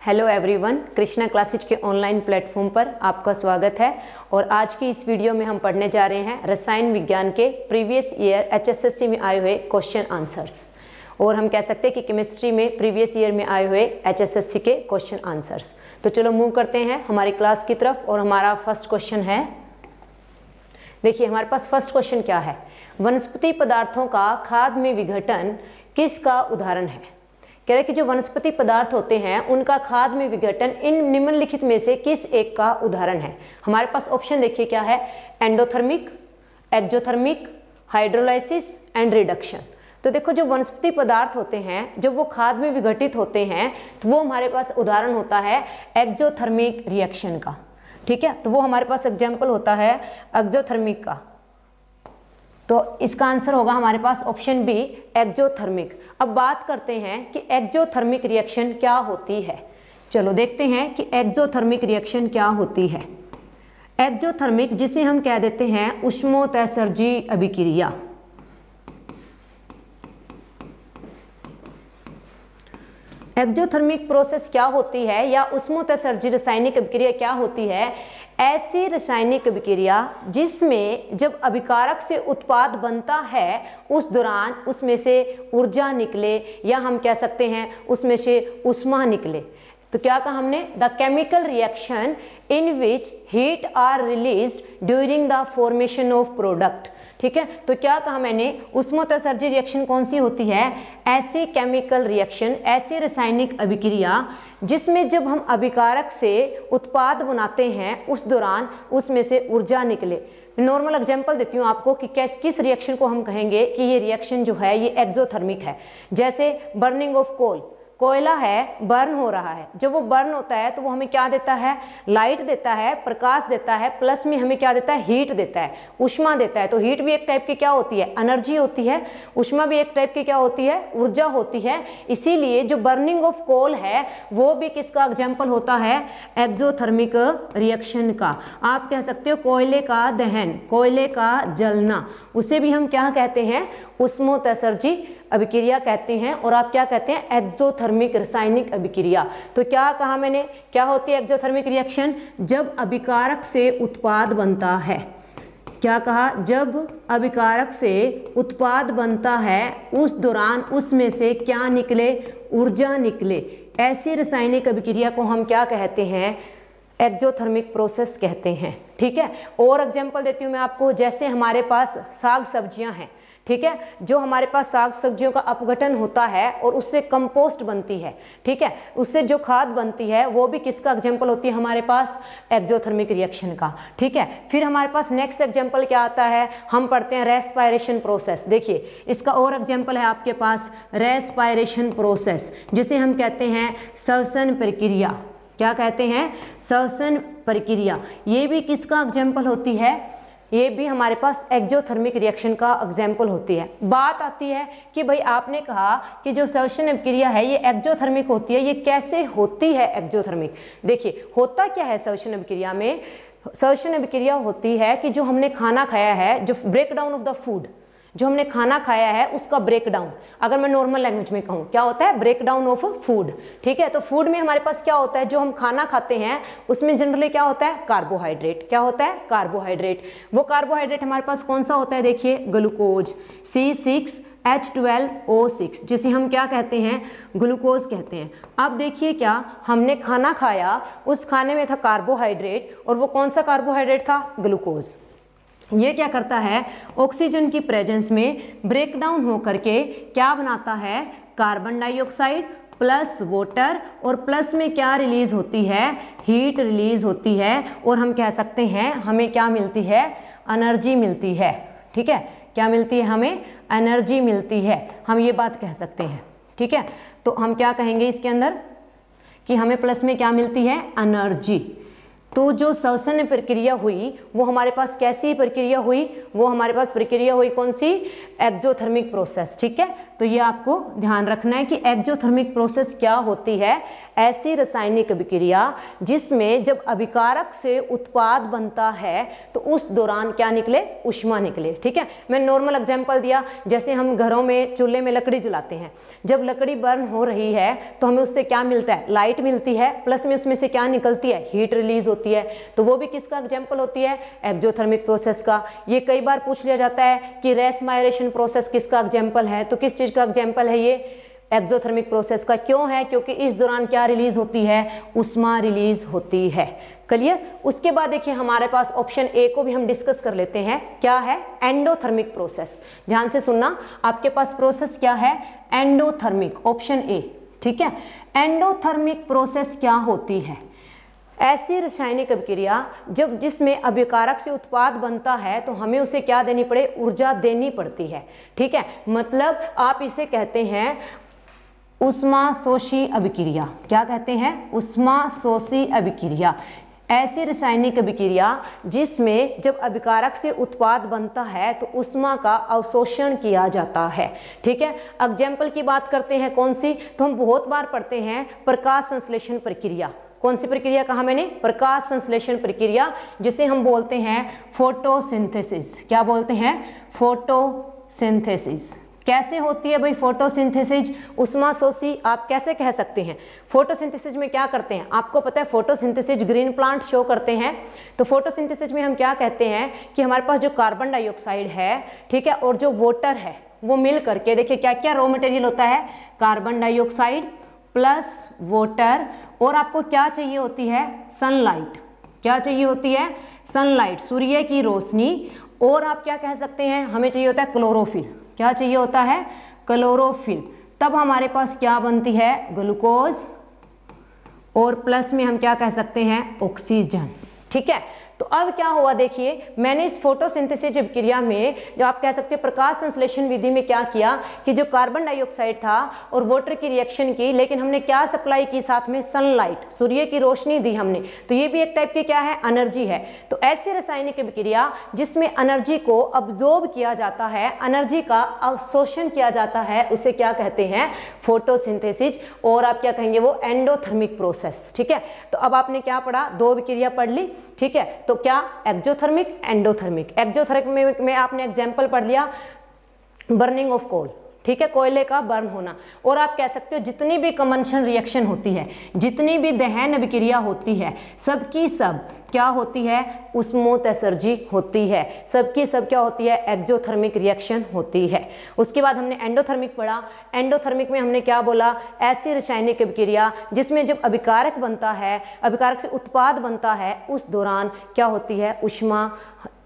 Hello everyone, Krishna classes के online platform पर आपका स्वागत है। और आज की इस वीडियो में हम पढ़ने जा रहे हैं रसायन विज्ञान के प्रीवियस ईयर एचएसएससी में आए हुए क्वेश्चन आंसर्स, और हम कह सकते हैं कि केमिस्ट्री में प्रीवियस ईयर में आए हुए एचएसएससी के क्वेश्चन आंसर्स। तो चलो मूव करते हैं हमारी क्लास की तरफ। और हमारा फर्स्ट क्वेश्चन है, देखिए हमारे पास फर्स्ट क्वेश्चन क्या है, वनस्पति पदार्थों का खाद में विघटन किसका उदाहरण है। कह रहे कि जो वनस्पति पदार्थ होते हैं उनका खाद में विघटन इन निम्नलिखित में से किस एक का उदाहरण है। हमारे पास ऑप्शन देखिए क्या है, endothermic, exothermic, hydrolysis and reduction. तो देखो जो वनस्पति पदार्थ होते हैं जब वो खाद में विघटित होते हैं तो वो हमारे पास उदाहरण होता है एक्जोथर्मिक रिएक्शन का। ठीक है, तो वो हमारे पास एग्जाम्पल होता है एक्जोथर्मिक का। तो इसका आंसर होगा हमारे पास ऑप्शन बी, एक्जोथर्मिक। अब बात करते हैं कि एक्जोथर्मिक रिएक्शन क्या होती है। चलो देखते हैं कि एक्जोथर्मिक रिएक्शन क्या होती है। एक्जोथर्मिक जिसे हम कह देते हैं उष्मोत्सर्जी अभिक्रिया। एक्जोथर्मिक प्रोसेस क्या होती है या उष्मोत्सर्जी रासायनिक अभिक्रिया क्या होती है, ऐसी रासायनिक अभिक्रिया जिसमें जब अभिकारक से उत्पाद बनता है उस दौरान उसमें से ऊर्जा निकले, या हम कह सकते हैं उसमें से ऊष्मा निकले। तो क्या कहा हमने, the chemical reaction in which heat are released during the formation of product. ठीक है, तो क्या कहा मैंने, उष्मोत्सर्जी रिएक्शन कौन सी होती है, ऐसी केमिकल रिएक्शन, ऐसी रासायनिक अभिक्रिया जिसमें जब हम अभिकारक से उत्पाद बनाते हैं उस दौरान उसमें से ऊर्जा निकले। नॉर्मल एग्जांपल देती हूँ आपको कि किस रिएक्शन को हम कहेंगे कि ये रिएक्शन जो है ये एक्सोथर्मिक है। जैसे बर्निंग ऑफ कोल, कोयला है बर्न हो रहा है, जब वो बर्न होता है तो वो हमें क्या देता है, लाइट देता है, प्रकाश देता है, प्लस में हमें क्या देता है, हीट देता है, उष्मा देता है। तो हीट भी एक टाइप की क्या होती है, एनर्जी होती है, उष्मा भी एक टाइप की क्या होती है, ऊर्जा होती है। इसीलिए जो बर्निंग ऑफ कोल है वो भी किसका एग्जाम्पल होता है, एक्सोथर्मिक रिएक्शन का। आप कह सकते हो कोयले का दहन, कोयले का जलना, उसे भी हम क्या कहते हैं, उष्मोत्सर्जी अभिक्रिया कहते हैं। और आप क्या कहते हैं, एक्सोथर्मिक रासायनिक अभिक्रिया। तो क्या कहा मैंने, क्या होती है एक्सोथर्मिक रिएक्शन, जब अभिकारक से उत्पाद बनता है। क्या कहा, जब अभिकारक से उत्पाद बनता है उस दौरान उसमें से क्या निकले, ऊर्जा निकले। ऐसी रासायनिक अभिक्रिया को हम क्या कहते हैं, एक्सोथर्मिक प्रोसेस कहते हैं। ठीक है, और एग्जांपल देती हूँ मैं आपको, जैसे हमारे पास साग सब्जियां हैं। ठीक है, जो हमारे पास साग सब्जियों का अपघटन होता है और उससे कंपोस्ट बनती है। ठीक है, उससे जो खाद बनती है वो भी किसका एग्जांपल होती है हमारे पास, एक्सोथर्मिक रिएक्शन का। ठीक है, फिर हमारे पास नेक्स्ट एग्जांपल क्या आता है, हम पढ़ते हैं रेस्पायरेशन प्रोसेस। देखिए इसका और एग्जांपल है आपके पास रेस्पायरेशन प्रोसेस, जिसे हम कहते हैं श्वसन प्रक्रिया। क्या कहते हैं, श्वसन प्रक्रिया। ये भी किसका एग्जाम्पल होती है, ये भी हमारे पास एक्सोथर्मिक रिएक्शन का एग्जाम्पल होती है। बात आती है कि भाई आपने कहा कि जो श्वसन अभिक्रिया है ये एक्सोथर्मिक होती है, ये कैसे होती है एक्सोथर्मिक। देखिए होता क्या है श्वसन अभिक्रिया में, श्वसन अभिक्रिया होती है कि जो हमने खाना खाया है, जो break down of the food, जो हमने खाना खाया है उसका ब्रेक डाउन, अगर मैं नॉर्मल लैंग्वेज में कहूँ क्या होता है, ब्रेक डाउन ऑफ फूड। ठीक है, तो फूड में हमारे पास क्या होता है, जो हम खाना खाते हैं उसमें जनरली क्या होता है, कार्बोहाइड्रेट। क्या होता है, कार्बोहाइड्रेट। वो कार्बोहाइड्रेट हमारे पास कौन सा होता है, देखिए ग्लूकोज, C6H12O6, जिसे हम क्या कहते हैं, ग्लूकोज कहते हैं। अब देखिए क्या हमने खाना खाया, उस खाने में था कार्बोहाइड्रेट, और वो कौन सा कार्बोहाइड्रेट था, ग्लूकोज। ये क्या करता है, ऑक्सीजन की प्रेजेंस में ब्रेक डाउन होकर के क्या बनाता है, कार्बन डाइऑक्साइड प्लस वाटर, और प्लस में क्या रिलीज होती है, हीट रिलीज होती है, और हम कह सकते हैं हमें क्या मिलती है, एनर्जी मिलती है। ठीक है, क्या मिलती है, हमें एनर्जी मिलती है, हम ये बात कह सकते हैं। ठीक है, तो हम क्या कहेंगे इसके अंदर कि हमें प्लस में क्या मिलती है, एनर्जी। तो जो श्वसन प्रक्रिया हुई वो हमारे पास कैसी प्रक्रिया हुई, वो हमारे पास प्रक्रिया हुई कौन सी, एक्सोथर्मिक प्रोसेस। ठीक है, तो ये आपको ध्यान रखना है कि एक्सोथर्मिक प्रोसेस क्या होती है, ऐसी रासायनिक अभिक्रिया जिसमें जब अभिकारक से उत्पाद बनता है तो उस दौरान क्या निकले, ऊष्मा निकले। ठीक है, मैं नॉर्मल एग्जांपल दिया, जैसे हम घरों में चूल्हे में लकड़ी जलाते हैं, जब लकड़ी बर्न हो रही है तो हमें उससे क्या मिलता है, लाइट मिलती है, प्लस में उसमें से क्या निकलती है, हीट रिलीज होती है। तो वो भी किसका एग्जाम्पल होती है, एक्सोथर्मिक प्रोसेस का। ये कई बार पूछ लिया जाता है कि रेस्पायरेशन प्रोसेस किसका एग्जाम्पल है, तो किस चीज का एग्जाम्पल है ये, एक्सोथर्मिक प्रोसेस का। क्यों है, क्योंकि इस दौरान क्या रिलीज होती है, ऊष्मा रिलीज होती है। क्लियर। उसके बाद देखिए हमारे पास ऑप्शन ए को भी हम डिस्कस कर लेते हैं, क्या है, एंडोथर्मिक प्रोसेस। ध्यान से सुनना, आपके पास प्रोसेस क्या है, एंडोथर्मिक, ऑप्शन ए। ठीक है, एंडोथर्मिक प्रोसेस क्या होती है, ऐसी रासायनिक अभिक्रिया जब जिसमें अभिकारक से उत्पाद बनता है तो हमें उसे क्या देनी पड़े, ऊर्जा देनी पड़ती है। ठीक है, मतलब आप इसे कहते हैं उष्माशोषी अभिक्रिया। क्या कहते हैं, उष्माशोषी अभिक्रिया। ऐसी रासायनिक अभिक्रिया जिसमें जब अभिकारक से उत्पाद बनता है तो उष्मा का अवशोषण किया जाता है। ठीक है, एग्जाम्पल की बात करते हैं कौन सी, तो हम बहुत बार पढ़ते हैं प्रकाश संश्लेषण प्रक्रिया। कौन सी प्रक्रिया कहा मैंने, प्रकाश संश्लेषण प्रक्रिया, जिसे हम बोलते हैं फोटोसिंथेसिस। क्या बोलते हैं, फोटोसिंथेसिस। कैसे होती है भाई फोटोसिंथेसिस, उष्माशोषी आप कैसे कह सकते हैं। फोटोसिंथेसिस में क्या करते हैं, आपको पता है फोटोसिंथेसिस ग्रीन प्लांट शो करते हैं। तो फोटोसिंथेसिस में हम क्या कहते हैं कि हमारे पास जो कार्बन डाइऑक्साइड है, ठीक है, और जो वाटर है वो मिल करके, देखिए क्या क्या रॉ मटेरियल होता है, कार्बन डाइऑक्साइड प्लस वाटर, और आपको क्या चाहिए होती है, सनलाइट। क्या चाहिए होती है, सनलाइट, सूर्य की रोशनी, और आप क्या कह सकते हैं, हमें चाहिए होता है क्लोरोफिल। क्या चाहिए होता है, क्लोरोफिल। तब हमारे पास क्या बनती है, ग्लूकोज, और प्लस में हम क्या कह सकते हैं, ऑक्सीजन। ठीक है, तो अब क्या हुआ, देखिए मैंने इस फोटोसिंथेसिस प्रक्रिया में जो आप कह सकते हैं प्रकाश संश्लेषण विधि में क्या किया कि जो कार्बन डाइऑक्साइड था और वाटर की रिएक्शन की, लेकिन हमने क्या सप्लाई की, साथ में सनलाइट, सूर्य की रोशनी दी हमने। तो ये भी एक टाइप की क्या है, एनर्जी है। तो ऐसी रासायनिक प्रक्रिया जिसमें एनर्जी को अब्जॉर्ब किया जाता है, एनर्जी का अवशोषण किया जाता है, उसे क्या कहते हैं, फोटोसिंथेसिस, और आप क्या कहेंगे, वो एंडोथर्मिक प्रोसेस। ठीक है, तो अब आपने क्या पढ़ा, दो प्रक्रिया पढ़ ली। ठीक है, तो क्या, एक्सोथर्मिक, एंडोथर्मिक। एक्सोथर्मिक में आपने एग्जांपल पढ़ लिया, बर्निंग ऑफ कोल। ठीक है, कोयले का बर्न होना। और आप कह सकते हो जितनी भी कंबंशन रिएक्शन होती है, जितनी भी दहन अभिक्रिया होती है, सबकी सब क्या होती है, उष्मोत्सर्जी होती है। सबकी सब क्या होती है, एक्सोथर्मिक रिएक्शन होती है। उसके बाद हमने एंडोथर्मिक पढ़ा। एंडोथर्मिक में हमने क्या बोला, ऐसी रासायनिक अभिक्रिया जिसमें जब अभिकारक बनता है, अभिकारक से उत्पाद बनता है, उस दौरान क्या होती है, ऊष्मा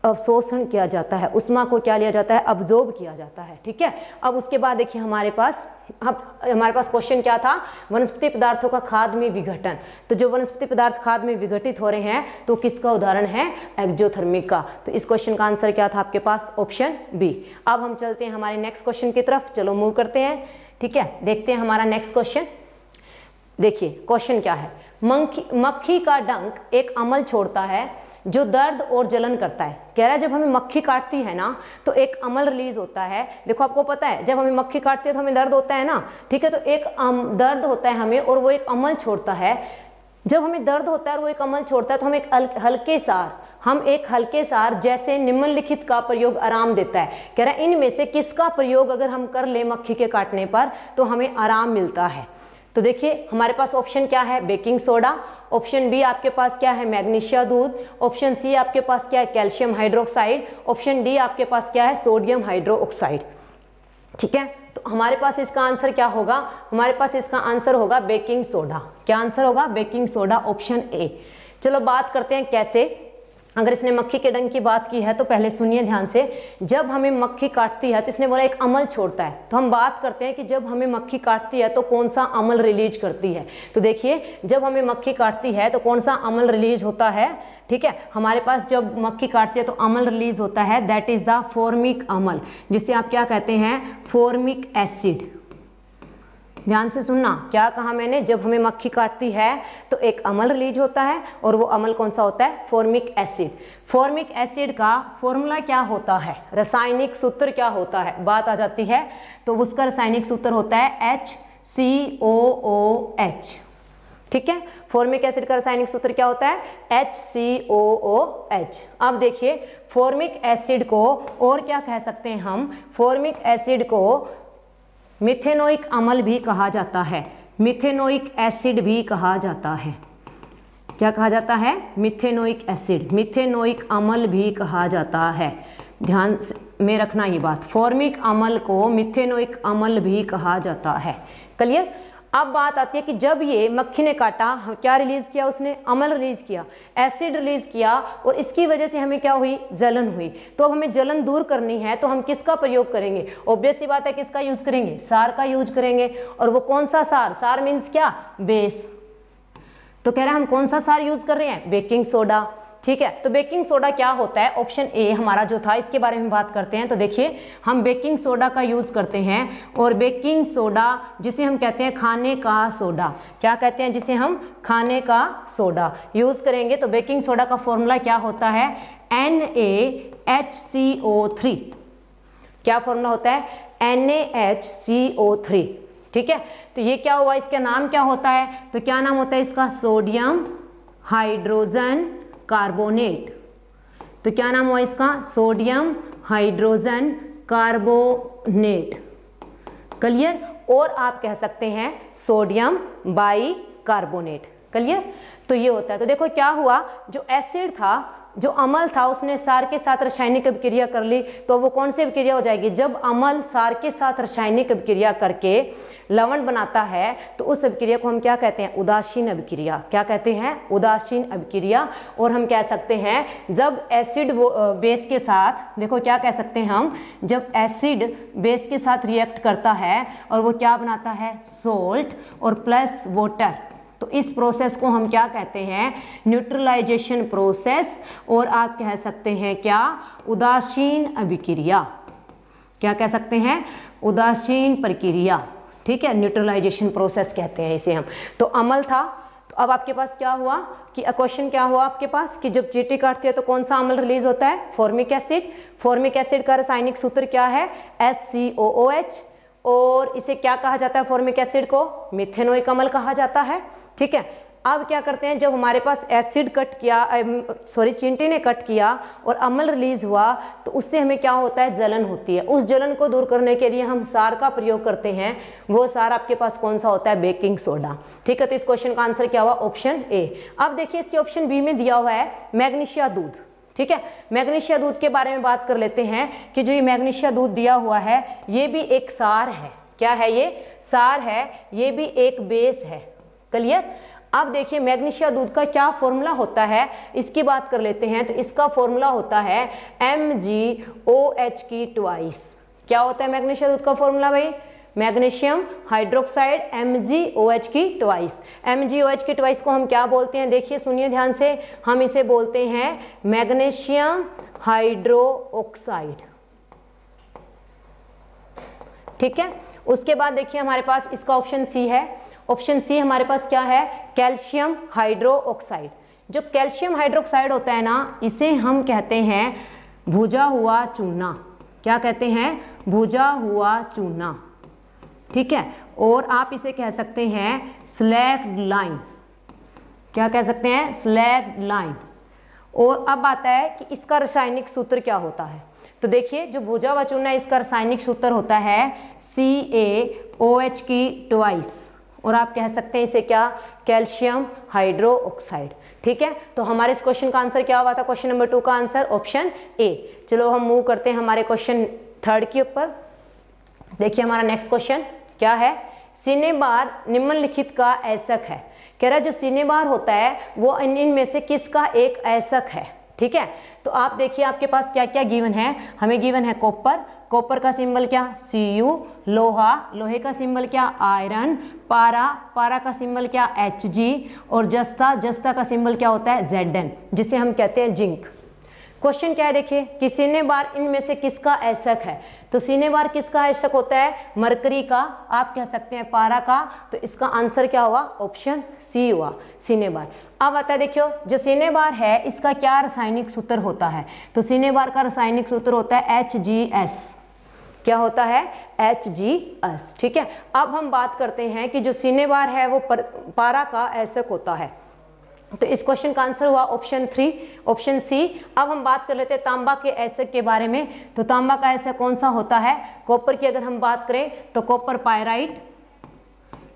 अवशोषण किया जाता है, उष्मा को क्या लिया जाता है, अब्जॉर्ब किया जाता है। ठीक है, अब उसके बाद देखिए हमारे पास क्वेश्चन क्या था, वनस्पति पदार्थों का खाद में विघटन। तो जो वनस्पति पदार्थ खाद में विघटित हो रहे हैं तो किसका उदाहरण है, एक्सोथर्मिक का। तो इस क्वेश्चन का आंसर क्या था आपके पास, ऑप्शन बी। अब हम चलते हैं हमारे नेक्स्ट क्वेश्चन की तरफ, चलो मूव करते हैं। ठीक है, देखते हैं हमारा नेक्स्ट क्वेश्चन। देखिए क्वेश्चन क्या है, मक्खी का डंक एक अम्ल छोड़ता है जो दर्द और जलन करता है। कह रहा है जब हमें मक्खी काटती है ना तो एक अम्ल रिलीज होता है। देखो आपको पता है जब हमें मक्खी काटती है तो हमें दर्द होता है ना, ठीक है, तो एक दर्द होता है हमें और वो एक अम्ल छोड़ता है। जब हमें दर्द होता है और वो एक अम्ल छोड़ता है तो हम एक हल्के सार जैसे निम्नलिखित का प्रयोग आराम देता है। कह रहा है इनमें से किसका प्रयोग अगर हम कर ले मक्खी के काटने पर तो हमें आराम मिलता है। तो देखिए हमारे पास ऑप्शन क्या है, बेकिंग सोडा, ऑप्शन बी आपके पास क्या है, मैग्नीशिया दूध, ऑप्शन सी आपके पास क्या है, कैल्शियम हाइड्रोक्साइड, ऑप्शन डी आपके पास क्या है, सोडियम हाइड्रोक्साइड। ठीक है, तो हमारे पास इसका आंसर क्या होगा, हमारे पास इसका आंसर होगा बेकिंग सोडा। क्या आंसर होगा, बेकिंग सोडा, ऑप्शन ए। चलो बात करते हैं कैसे। अगर इसने मक्खी के डंक की बात की है तो पहले सुनिए ध्यान से। जब हमें मक्खी काटती है तो इसने बोला एक अम्ल छोड़ता है, तो हम बात करते हैं कि जब हमें मक्खी काटती है तो कौन सा अम्ल रिलीज करती है। तो देखिए जब हमें मक्खी काटती है तो कौन सा अम्ल रिलीज होता है। ठीक है, हमारे पास जब मक्खी काटती है तो अम्ल रिलीज होता है, दैट इज द फॉर्मिक अम्ल, जिसे आप क्या कहते हैं, फॉर्मिक एसिड। ध्यान से सुनना, क्या कहा मैंने, जब हमें मक्खी काटती है तो एक अम्ल रिलीज होता है, और वो अम्ल कौन सा होता है, फॉर्मिक एसिड। फॉर्मिक एसिड का फॉर्मूला क्या होता है, रासायनिक सूत्र क्या होता है, बात आ जाती है। तो उसका रासायनिक सूत्र होता है HCOOH। ठीक है, फॉर्मिक एसिड का रासायनिक सूत्र क्या होता है, HCOOH। अब देखिए, फॉर्मिक एसिड को और क्या कह सकते हैं हम, फॉर्मिक एसिड को मिथेनोइक अम्ल भी कहा जाता है, मिथेनोइक एसिड भी कहा जाता है। क्या कहा जाता है, मिथेनोइक एसिड, मिथेनोइक अम्ल भी कहा जाता है। ध्यान में रखना ये बात, फॉर्मिक अम्ल को मिथेनोइक अम्ल भी कहा जाता है। क्लियर। अब बात आती है कि जब ये मक्खी ने काटा, क्या रिलीज किया उसने, अम्ल रिलीज किया, एसिड रिलीज किया, और इसकी वजह से हमें क्या हुई, जलन हुई। तो अब हमें जलन दूर करनी है तो हम किसका प्रयोग करेंगे, ऑब्वियस सी बात है किसका यूज करेंगे, सार का यूज करेंगे। और वो कौन सा सार, सार मीन्स क्या, बेस। तो कह रहे हैं हम कौन सा सार यूज कर रहे हैं, बेकिंग सोडा। ठीक है, तो बेकिंग सोडा क्या होता है, ऑप्शन ए हमारा जो था, इसके बारे में बात करते हैं। तो देखिए, हम बेकिंग सोडा का यूज करते हैं, और बेकिंग सोडा जिसे हम कहते हैं खाने का सोडा, क्या कहते हैं, जिसे हम खाने का सोडा यूज करेंगे। तो बेकिंग सोडा का फॉर्मूला क्या होता है, NaHCO3। क्या फॉर्मूला होता है, NaHCO3। ठीक है, तो ये क्या हुआ, इसका नाम क्या होता है, तो क्या नाम होता है इसका, सोडियम हाइड्रोजन कार्बोनेट। तो क्या नाम हुआ इसका, सोडियम हाइड्रोजन कार्बोनेट। क्लियर। और आप कह सकते हैं सोडियम बाई कार्बोनेट। क्लियर। तो ये होता है। तो देखो क्या हुआ, जो एसिड था, जो अम्ल था, उसने सार के साथ रासायनिक अभिक्रिया कर ली। तो वो कौन सी अभिक्रिया हो जाएगी, जब अम्ल सार के साथ रासायनिक अभिक्रिया करके लवण बनाता है तो उस अभिक्रिया को हम क्या कहते हैं, उदासीन अभिक्रिया। क्या कहते हैं, उदासीन अभिक्रिया। और हम कह सकते हैं जब एसिड बेस के साथ, देखो क्या कह सकते हैं हम, जब एसिड बेस के साथ रिएक्ट करता है और वो क्या बनाता है, सोल्ट और प्लस वाटर, तो इस प्रोसेस को हम क्या कहते हैं, न्यूट्रलाइजेशन प्रोसेस। और आप कह सकते हैं क्या, उदासीन अभिक्रिया। क्या कह सकते हैं, उदासीन प्रक्रिया। ठीक है, न्यूट्रलाइजेशन प्रोसेस कहते हैं इसे हम। तो अम्ल था, तो अब आपके पास क्या हुआ कि क्वेश्चन क्या हुआ आपके पास कि जब चींटी काटती है तो कौन सा अम्ल रिलीज होता है, फॉर्मिक एसिड। फॉर्मिक एसिड का रासायनिक सूत्र क्या है, HCOOH। और इसे क्या कहा जाता है, फॉर्मिक एसिड को मिथेनोइक अम्ल कहा जाता है। ठीक है, अब क्या करते हैं, जब हमारे पास एसिड कट किया, चींटी ने कट किया और अम्ल रिलीज हुआ, तो उससे हमें क्या होता है, जलन होती है। उस जलन को दूर करने के लिए हम सार का प्रयोग करते हैं। वो सार आपके पास कौन सा होता है, बेकिंग सोडा। ठीक है, तो इस क्वेश्चन का आंसर क्या हुआ, ऑप्शन ए। अब देखिए इसके ऑप्शन बी में दिया हुआ है मैग्नीशिया दूध। ठीक है, मैग्नीशिया दूध के बारे में बात कर लेते हैं कि जो ये मैग्नीशिया दूध दिया हुआ है, ये भी एक सार है। क्या है, ये सार है, ये भी एक बेस है। क्लियर। अब देखिए मैग्नीशिया दूध का क्या फॉर्मूला होता है, इसकी बात कर लेते हैं। तो इसका फॉर्मूला होता है MgOH की ट्वाइस। क्या होता है मैग्नीशिया दूध का फॉर्मूला भाई, मैग्नीशियम हाइड्रोक्साइड MgOH की ट्वाइस। MgOH की ट्वाइस को हम क्या बोलते हैं, देखिए सुनिए ध्यान से, हम इसे बोलते हैं मैग्नीशियम हाइड्रो ऑक्साइड। ठीक है, उसके बाद देखिए हमारे पास इसका ऑप्शन सी है। ऑप्शन सी हमारे पास क्या है, कैल्शियम हाइड्रो ऑक्साइड। जो कैल्शियम हाइड्रोक्साइड होता है ना, इसे हम कहते हैं भुजा हुआ चूना। क्या कहते हैं, भुजा हुआ चूना। ठीक है, और आप इसे कह सकते हैं स्लैग्ड लाइन। क्या कह सकते हैं, स्लैग्ड लाइन। और अब आता है कि इसका रासायनिक सूत्र क्या होता है। तो देखिए जो भुजा हुआ चूना है, इसका रासायनिक सूत्र होता है CaOH की ट्वाइस। और आप कह सकते हैं इसे क्या, कैल्शियम हाइड्रो ऑक्साइड। ठीक है, तो हमारे इस क्वेश्चन का आंसर क्या हुआ था, क्वेश्चन नंबर 2 का आंसर ऑप्शन ए। चलो हम मूव करते हैं हमारे क्वेश्चन 3 के ऊपर। देखिए हमारा नेक्स्ट क्वेश्चन क्या है, सिनेबार निम्नलिखित का ऐसक है। कह रहा है जो सिनेबार होता है वो इनमें से किसका एक ऐसक है। ठीक है, तो आप देखिए आपके पास क्या क्या गिवन है। हमें गिवन है कॉपर, कॉपर का सिंबल क्या, Cu। लोहा, लोहे का सिंबल क्या, आयरन। पारा, पारा का सिंबल क्या, Hg। और जस्ता, जस्ता का सिंबल क्या होता है, Zn, जिसे हम कहते हैं जिंक। क्वेश्चन क्या है देखिए कि सीने बार इनमें से किसका ऐसक है। तो सीने बार किसका ऐसक होता है, मरकरी का, आप कह सकते हैं पारा का। तो इसका आंसर क्या हुआ, ऑप्शन सी हुआ, सीने बार। अब आता है देखियो जो सीने बार है इसका क्या रासायनिक सूत्र होता है। तो सीने बार का रासायनिक सूत्र होता है HGS। क्या होता है, HGS। ठीक है, अब हम बात करते हैं कि जो सीने बार है वो पारा का ऐसक होता है। तो इस क्वेश्चन का आंसर हुआ ऑप्शन 3, ऑप्शन सी। अब हम बात कर लेते हैं तांबा के ऐसक के बारे में। तो तांबा का ऐसक कौन सा होता है, कॉपर की अगर हम बात करें तो कॉपर पायराइट,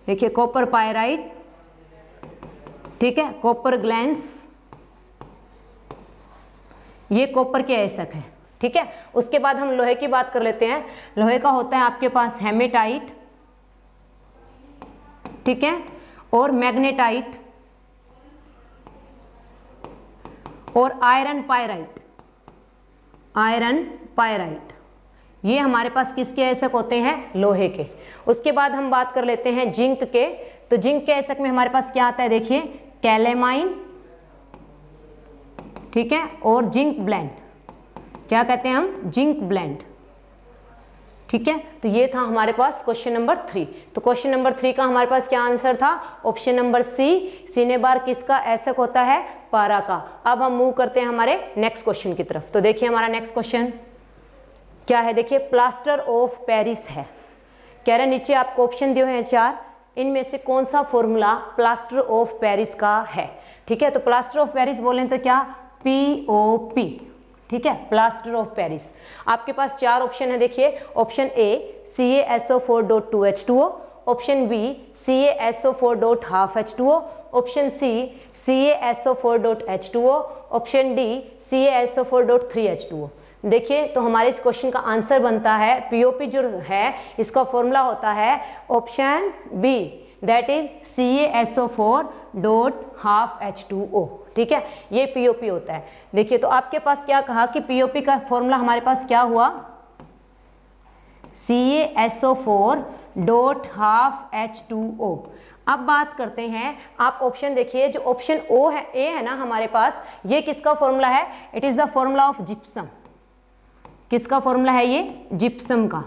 देखिए कॉपर पायराइट, ठीक है, कॉपर ग्लैंस, ये कॉपर के ऐसक है। ठीक है, उसके बाद हम लोहे की बात कर लेते हैं। लोहे का होता है आपके पास हेमेटाइट, ठीक है, और मैग्नेटाइट और आयरन पायराइट, आयरन पायराइट, ये हमारे पास किसके ऐसक होते हैं, लोहे के। उसके बाद हम बात कर लेते हैं जिंक के। तो जिंक के ऐसक में हमारे पास क्या आता है देखिए, कैलेमाइन, ठीक है, और जिंक ब्लेंड, क्या कहते हैं हम, जिंक ब्लेंड। ठीक है, तो ये था हमारे पास क्वेश्चन नंबर 3। तो क्वेश्चन नंबर 3 का हमारे पास क्या आंसर था, ऑप्शन नंबर सी, सीने बार किसका ऐसक होता है, पारा का। अब हम मूव करते हैं हमारे नेक्स्ट क्वेश्चन की तरफ। तो देखिए हमारा नेक्स्ट क्वेश्चन क्या है, देखिए प्लास्टर ऑफ पेरिस है। कह रहे नीचे आपको ऑप्शन दिए हैं 4, इनमें से कौन सा फॉर्मूला प्लास्टर ऑफ पेरिस का है। ठीक है, तो प्लास्टर ऑफ पेरिस बोलें तो क्या, POP। ठीक है, प्लास्टर ऑफ पेरिस। आपके पास 4 ऑप्शन है देखिए, option A CaSO4.2H2O, option B CaSO4.12H2O, option C CaSO4.H2O, option D CaSO4.3H2O। देखिए तो हमारे इस क्वेश्चन का आंसर बनता है, POP जो है इसका फॉर्मूला होता है option B, that is CaSO4.12H2O। ठीक है, ये POP होता है। देखिए तो आपके पास क्या कहा कि POP का फॉर्मूला हमारे पास क्या हुआ, CaSO4.12H2O। अब बात करते हैं, आप ऑप्शन देखिए, जो ऑप्शन ओ है, ए है ना हमारे पास, ये किसका फॉर्मूला है, it is the formula of gypsum. किसका फॉर्मूला है ये, जिप्सम का।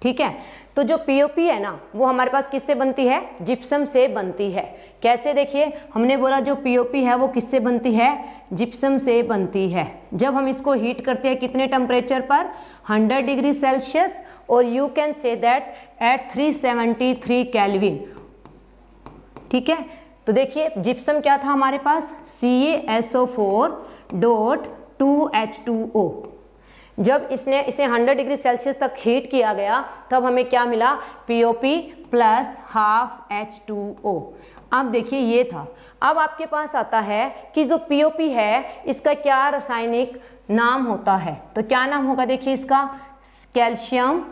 ठीक है, तो जो POP है ना वो हमारे पास किससे बनती है, जिप्सम से बनती है। कैसे, देखिए हमने बोला जो POP है वो किससे बनती है, जिप्सम से बनती है। जब हम इसको हीट करते हैं कितने टेम्परेचर पर, 100 डिग्री सेल्सियस, और you can say that at 373 kelvin. ठीक है, तो देखिए जिप्सम क्या था हमारे पास, CaSO4.2H2O। जब इसे 100 डिग्री सेल्सियस तक हीट किया गया तब हमें क्या मिला, POP प्लस हाफ H2O। अब देखिए ये था। अब आपके पास आता है कि जो POP है इसका क्या रासायनिक नाम होता है। तो क्या नाम होगा, देखिए इसका कैल्शियम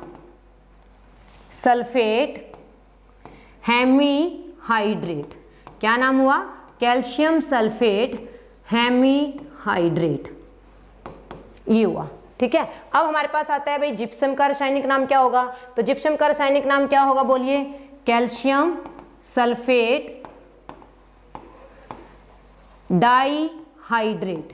सल्फेट हेमीहाइड्रेट। क्या नाम हुआ, कैल्शियम सल्फेट हेमीहाइड्रेट, ये हुआ। ठीक है, अब हमारे पास आता है भाई जिप्सम का रासायनिक नाम क्या होगा। तो जिप्सम का रासायनिक नाम क्या होगा, बोलिए, calcium sulphate dihydrate,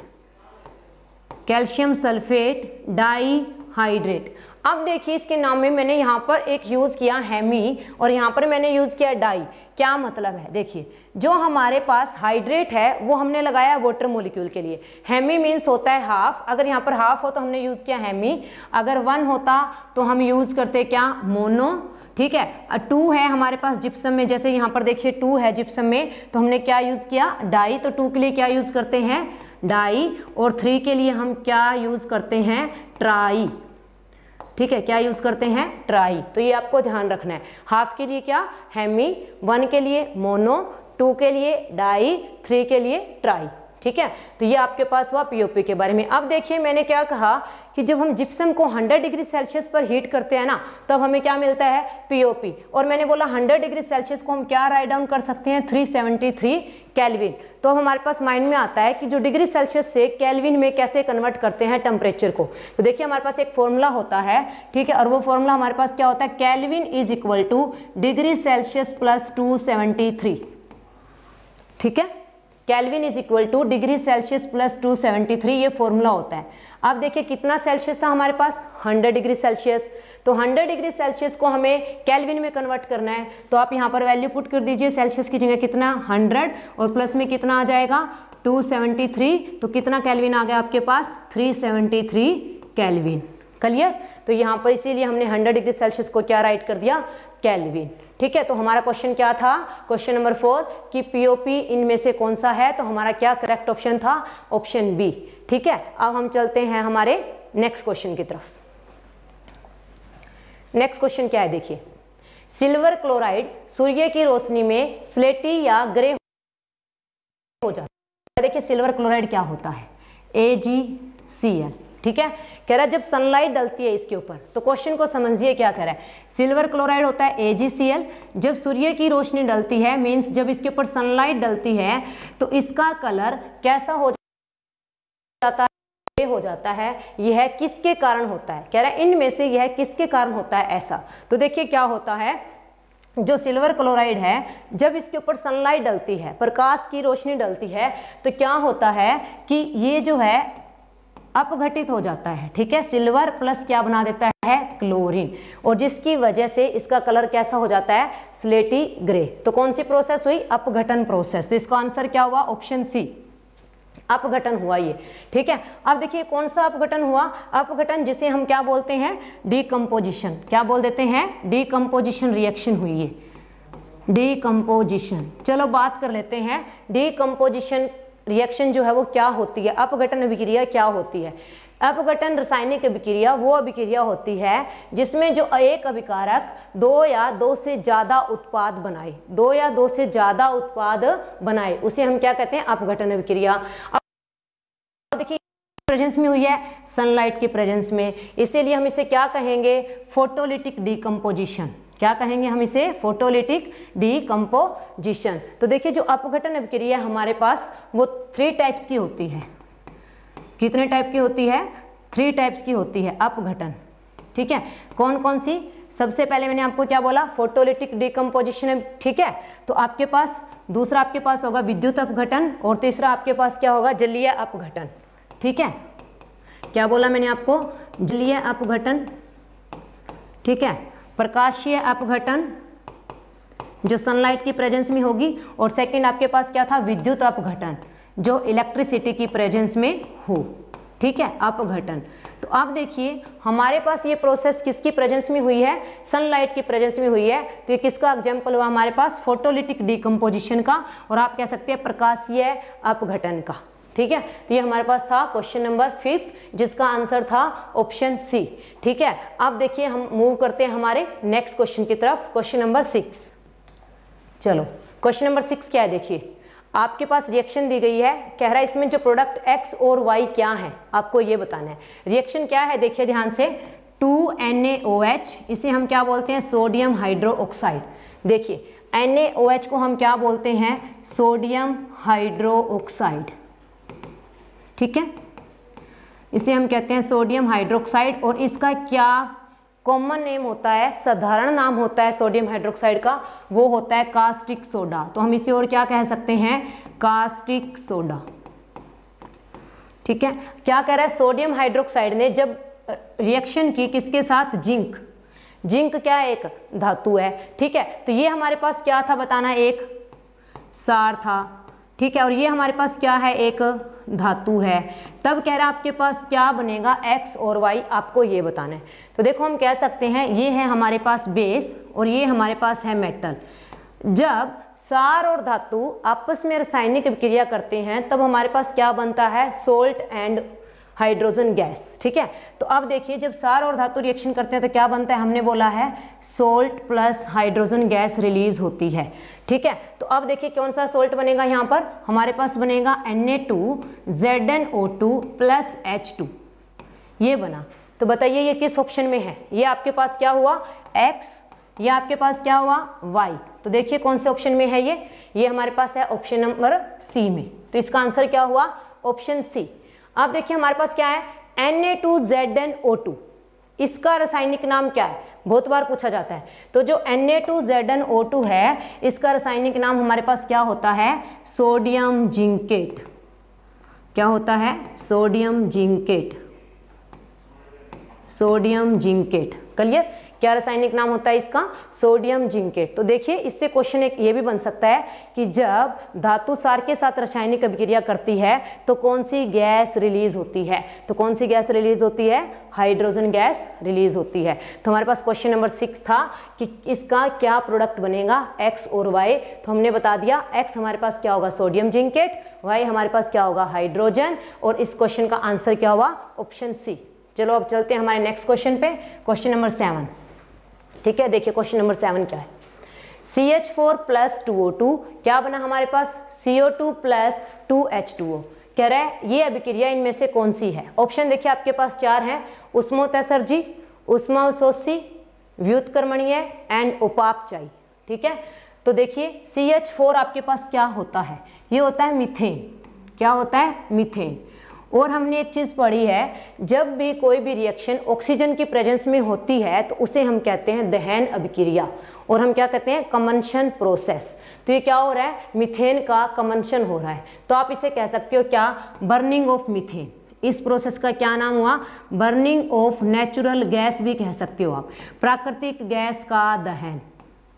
calcium sulphate dihydrate. अब देखिए इसके नाम में मैंने यहाँ पर एक यूज किया हेमी और यहाँ पर मैंने यूज किया डाई। क्या मतलब है, देखिए जो हमारे पास हाइड्रेट है वो हमने लगाया वाटर मॉलिक्यूल के लिए, हेमी मीन्स होता है हाफ। अगर यहाँ पर हाफ हो तो हमने यूज किया हेमी, अगर 1 होता तो हम यूज करते क्या, मोनो। ठीक है, 2 है हमारे पास जिप्सम में, जैसे यहाँ पर देखिए 2 है जिप्सम में, तो हमने क्या यूज किया, डाई। तो 2 के लिए क्या यूज करते हैं, डाई, और 3 के लिए हम क्या यूज करते हैं, ट्राई। ठीक है, क्या यूज करते हैं, ट्राई। तो ये आपको ध्यान रखना है, हाफ के लिए क्या, हेमी, 1 के लिए मोनो, 2 के लिए डाई, 3 के लिए ट्राई। ठीक है, तो ये आपके पास हुआ POP के बारे में। अब देखिए मैंने क्या कहा कि जब हम जिप्सम को 100 डिग्री सेल्सियस पर हीट करते हैं ना तब हमें क्या मिलता है, POP। और मैंने बोला 100 डिग्री सेल्सियस को हम क्या राइट डाउन कर सकते हैं, 373 केल्विन। तो अब हमारे पास माइंड में आता है कि जो डिग्री सेल्सियस से केल्विन में कैसे कन्वर्ट करते हैं टेम्परेचर को। तो देखिए हमारे पास एक फॉर्मूला होता है, ठीक है, और वो फॉर्मूला हमारे पास क्या होता है, kelvin is equal two degree Celsius plus 273। ठीक है, kelvin is equal two degree Celsius plus 273, ये फॉर्मूला होता है। अब देखिए कितना सेल्सियस था हमारे पास, 100 डिग्री सेल्सियस। तो 100 डिग्री सेल्सियस को हमें केल्विन में कन्वर्ट करना है, तो आप यहाँ पर वैल्यू पुट कर दीजिए। सेल्सियस की जगह कितना 100 और प्लस में कितना आ जाएगा 273, तो कितना केल्विन आ गया आपके पास 373 केल्विन। क्लियर? तो यहाँ पर इसीलिए हमने 100 डिग्री सेल्सियस को क्या राइट कर दिया, केल्विन। ठीक है, तो हमारा क्वेश्चन क्या था, क्वेश्चन नंबर 4 कि पीओपी इनमें से कौन सा है, तो हमारा क्या करेक्ट ऑप्शन था, ऑप्शन बी। ठीक है, अब हम चलते हैं हमारे नेक्स्ट क्वेश्चन की तरफ। नेक्स्ट क्वेश्चन क्या है, देखिए सिल्वर क्लोराइड सूर्य की रोशनी में स्लेटी या ग्रे हो जाता है। देखिए सिल्वर क्लोराइड क्या होता है, AgCl। ठीक है, कह रहा है जब सनलाइट डलती है इसके ऊपर, तो क्वेश्चन को समझिए क्या कह रहा है। सिल्वर क्लोराइड होता है AgCl, जब सूर्य की रोशनी डलती है, मींस जब इसके ऊपर सनलाइट डलती है, तो इसका कलर कैसा हो जाता है, हो जाता है। यह किसके कारण होता है, कह रहा है इनमें से यह किसके कारण होता है ऐसा। तो देखिए क्या होता है, जो सिल्वर क्लोराइड है, जब इसके ऊपर सनलाइट डलती है, प्रकाश की रोशनी डलती है, तो क्या होता है कि ये जो है अपघटित हो जाता है। ठीक है, सिल्वर प्लस क्या बना देता है, क्लोरीन, और जिसकी वजह से इसका कलर कैसा हो जाता है, स्लेटी ग्रे। तो कौन सी प्रोसेस हुई, अपघटन प्रोसेस। तो इसका आंसर क्या हुआ, ऑप्शन सी, अपघटन हुआ ये। ठीक है, अब देखिए कौन सा अपघटन हुआ, अपघटन जिसे हम क्या बोलते हैं, डीकम्पोजिशन। क्या बोल देते हैं, डीकम्पोजिशन रिएक्शन हुई है, डीकम्पोजिशन। चलो बात कर लेते हैं डीकम्पोजिशन रिएक्शन जो है वो क्या होती है, अपघटन अभिक्रिया क्या होती है। अपघटन रासायनिक अभिक्रिया वो अभिक्रिया होती है जिसमें जो एक अभिकारक 2 या 2 से ज्यादा उत्पाद बनाए, 2 या 2 से ज्यादा उत्पाद बनाए, उसे हम क्या कहते हैं, अपघटन अभिक्रिया। अब देखिए प्रेजेंस में हुई है, सनलाइट के प्रेजेंस में, इसीलिए हम इसे क्या कहेंगे, फोटोलिटिक डीकम्पोजिशन। क्या कहेंगे हम इसे, फोटोलिटिक डीकम्पोजिशन। तो देखिए जो अपघटन अभिक्रिया हमारे पास वो 3 टाइप्स की होती है। कितने टाइप की होती है, 3 टाइप्स की होती है अपघटन। ठीक है, कौन कौन सी, सबसे पहले मैंने आपको क्या बोला, फोटोलिटिक डीकम्पोजिशन। ठीक है, तो आपके पास दूसरा आपके पास होगा विद्युत अपघटन, और तीसरा आपके पास क्या होगा, जलीय अपघटन। ठीक है, क्या बोला मैंने आपको, जलीय अपघटन, ठीक है, प्रकाशीय अपघटन जो सनलाइट की प्रेजेंस में होगी, और सेकंड आपके पास क्या था, विद्युत अपघटन जो इलेक्ट्रिसिटी की प्रेजेंस में हो। ठीक है, अपघटन। तो आप देखिए हमारे पास ये प्रोसेस किसकी प्रेजेंस में हुई है, सनलाइट की प्रेजेंस में हुई है, तो ये किसका एग्जाम्पल हुआ हमारे पास, फोटोलिटिक डीकम्पोजिशन का, और आप कह सकते हैं प्रकाशीय अपघटन का। ठीक है, तो ये हमारे पास था क्वेश्चन नंबर 5 जिसका आंसर था ऑप्शन सी। ठीक है, अब देखिए हम मूव करते हैं हमारे नेक्स्ट क्वेश्चन की तरफ, क्वेश्चन नंबर 6। चलो क्वेश्चन नंबर 6 क्या है, देखिए आपके पास रिएक्शन दी गई है, कह रहा है इसमें जो प्रोडक्ट एक्स और वाई क्या है आपको ये बताना है। रिएक्शन क्या है, देखिए ध्यान से, 2NaOH, इसे हम क्या बोलते हैं, सोडियम हाइड्रोक्साइड। देखिए NaOH को हम क्या बोलते हैं, सोडियम हाइड्रोक्साइड। ठीक है, इसे हम कहते हैं सोडियम हाइड्रोक्साइड, और इसका क्या कॉमन नेम होता है, साधारण नाम होता है सोडियम हाइड्रोक्साइड का, वो होता है कास्टिक सोडा। तो हम इसे और क्या कह सकते हैं, कास्टिक सोडा। ठीक है, क्या कह रहा है, सोडियम हाइड्रोक्साइड ने जब रिएक्शन की किसके साथ, जिंक। जिंक क्या है, एक धातु है। ठीक है, तो ये हमारे पास क्या था बताना, एक सार था। ठीक है, और ये हमारे पास क्या है, एक धातु है। तब कह रहा है आपके पास क्या बनेगा, एक्स और वाई, आपको ये बताना है। तो देखो हम कह सकते हैं ये है हमारे पास बेस और ये हमारे पास है मेटल। जब सार और धातु आपस में रासायनिक अभिक्रिया करते हैं तब हमारे पास क्या बनता है, सोल्ट एंड हाइड्रोजन गैस। ठीक है, तो अब देखिए जब सार और धातु रिएक्शन करते हैं तो क्या बनता है, हमने बोला है salt plus hydrogen gas release होती है। ठीक है, तो अब देखिए कौन सा सोल्ट बनेगा, यहाँ पर हमारे पास बनेगा Na2ZnO2 प्लस H2, ये बना। तो बताइए ये किस ऑप्शन में है, ये आपके पास क्या हुआ, X, ये आपके पास क्या हुआ, Y। तो देखिए कौन से ऑप्शन में है ये हमारे पास है ऑप्शन नंबर सी में। तो इसका आंसर क्या हुआ, ऑप्शन सी। अब देखिए हमारे पास क्या है, Na2ZnO2, इसका रासायनिक नाम क्या है, बहुत बार पूछा जाता है। तो जो Na2ZnO2 है, इसका रासायनिक नाम हमारे पास क्या होता है? Sodium zincate. क्या होता है? Sodium zincate. Sodium zincate. Clear? क्या रासायनिक नाम होता है इसका? Sodium zincate. तो देखिए इससे क्वेश्चन एक ये भी बन सकता है कि जब धातु सार के साथ रासायनिक अभिक्रिया करती है तो कौन सी गैस रिलीज होती है? तो कौन सी गैस रिलीज होती है? हाइड्रोजन गैस रिलीज होती है। तो हमारे पास क्वेश्चन नंबर 6 था कि इसका क्या प्रोडक्ट बनेगा, एक्स और वाई। तो हमने बता दिया एक्स हमारे पास क्या होगा? Sodium zincate. वाई हमारे पास क्या होगा? हाइड्रोजन। और इस क्वेश्चन का आंसर क्या हुआ? Option C. चलो अब चलते हैं हमारे नेक्स्ट क्वेश्चन पे, क्वेश्चन नंबर 7। ठीक है, देखिए क्वेश्चन नंबर 7 क्या है? CH4 + 2O2 क्या बना हमारे पास? CO2 + 2H2O। कह रहा है ये अभिक्रिया इनमें से कौन सी है? ऑप्शन देखिए आपके पास 4 हैं, उष्मोत्सर्जी, उष्मावशोषी, व्युत्क्रमणीय एंड उपापचयी। ठीक है, तो देखिए CH4 आपके पास क्या होता है? ये होता है मीथेन। क्या होता है? मीथेन। और हमने एक चीज पढ़ी है, जब भी कोई भी रिएक्शन ऑक्सीजन की प्रेजेंस में होती है तो उसे हम कहते हैं दहन अभिक्रिया, और हम क्या कहते हैं? कमंशन प्रोसेस। तो ये क्या हो रहा है? मीथेन का कमंशन हो रहा है। तो आप इसे कह सकते हो क्या? Burning of methane. इस प्रोसेस का क्या नाम हुआ? बर्निंग ऑफ नेचुरल गैस भी कह सकते हो आप, प्राकृतिक गैस का दहन।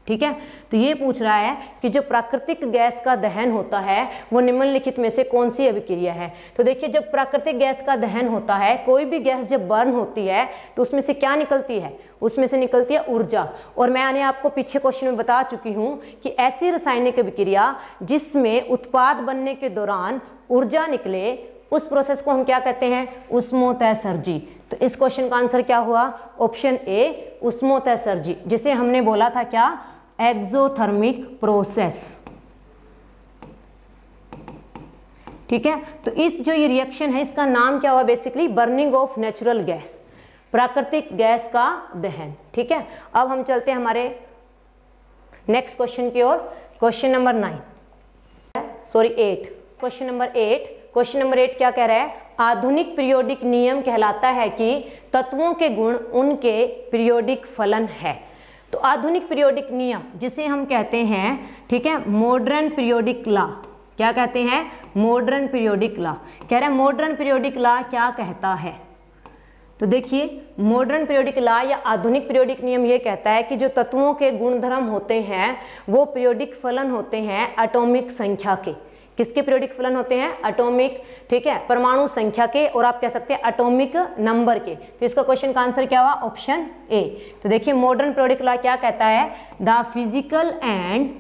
ठीक है, तो ये पूछ रहा है कि जो प्राकृतिक गैस का दहन होता है वो निम्नलिखित में से कौन सी अभिक्रिया है? तो देखिए जब प्राकृतिक गैस का दहन होता है, कोई भी गैस जब बर्न होती है तो उसमें से क्या निकलती है? उसमें से निकलती है ऊर्जा। और मैंने आपको पीछे क्वेश्चन में बता चुकी हूँ कि ऐसी रासायनिक अभिक्रिया जिसमें उत्पाद बनने के दौरान ऊर्जा निकले, उस प्रोसेस को हम क्या कहते हैं? उष्मोत्सर्जी। तो इस क्वेश्चन का आंसर क्या हुआ? ऑप्शन ए, उष्मोत्सर्जी, जिसे हमने बोला था क्या? Exothermic process. ठीक है, तो इस जो ये रिएक्शन है इसका नाम क्या हुआ? Basically burning of natural gas, प्राकृतिक गैस का दहन। ठीक है, अब हम चलते हैं हमारे नेक्स्ट क्वेश्चन की ओर, क्वेश्चन नंबर 8। क्वेश्चन नंबर 8 क्या कह रहा है? आधुनिक पीरियोडिक नियम कहलाता है कि तत्वों के गुण उनके पीरियोडिक फलन है। तो आधुनिक पीरियोडिक नियम जिसे हम कहते हैं, ठीक है, मॉडर्न पीरियोडिक लॉ। क्या कहते हैं? Modern periodic law. कह रहे हैं मॉडर्न पीरियोडिक लॉ क्या कहता है? तो देखिए मॉडर्न पीरियोडिक लॉ या आधुनिक पीरियोडिक नियम ये कहता है कि जो तत्वों के गुणधर्म होते हैं वो पीरियोडिक फलन होते हैं एटॉमिक संख्या के। किसके पीरियोडिक फलन होते हैं? एटॉमिक, ठीक है, परमाणु संख्या के, और आप कह सकते हैं एटॉमिक नंबर के। तो इसका क्वेश्चन का आंसर क्या हुआ? Option A. तो देखिए मॉडर्न पीरियोडिक लॉ क्या कहता है? The physical and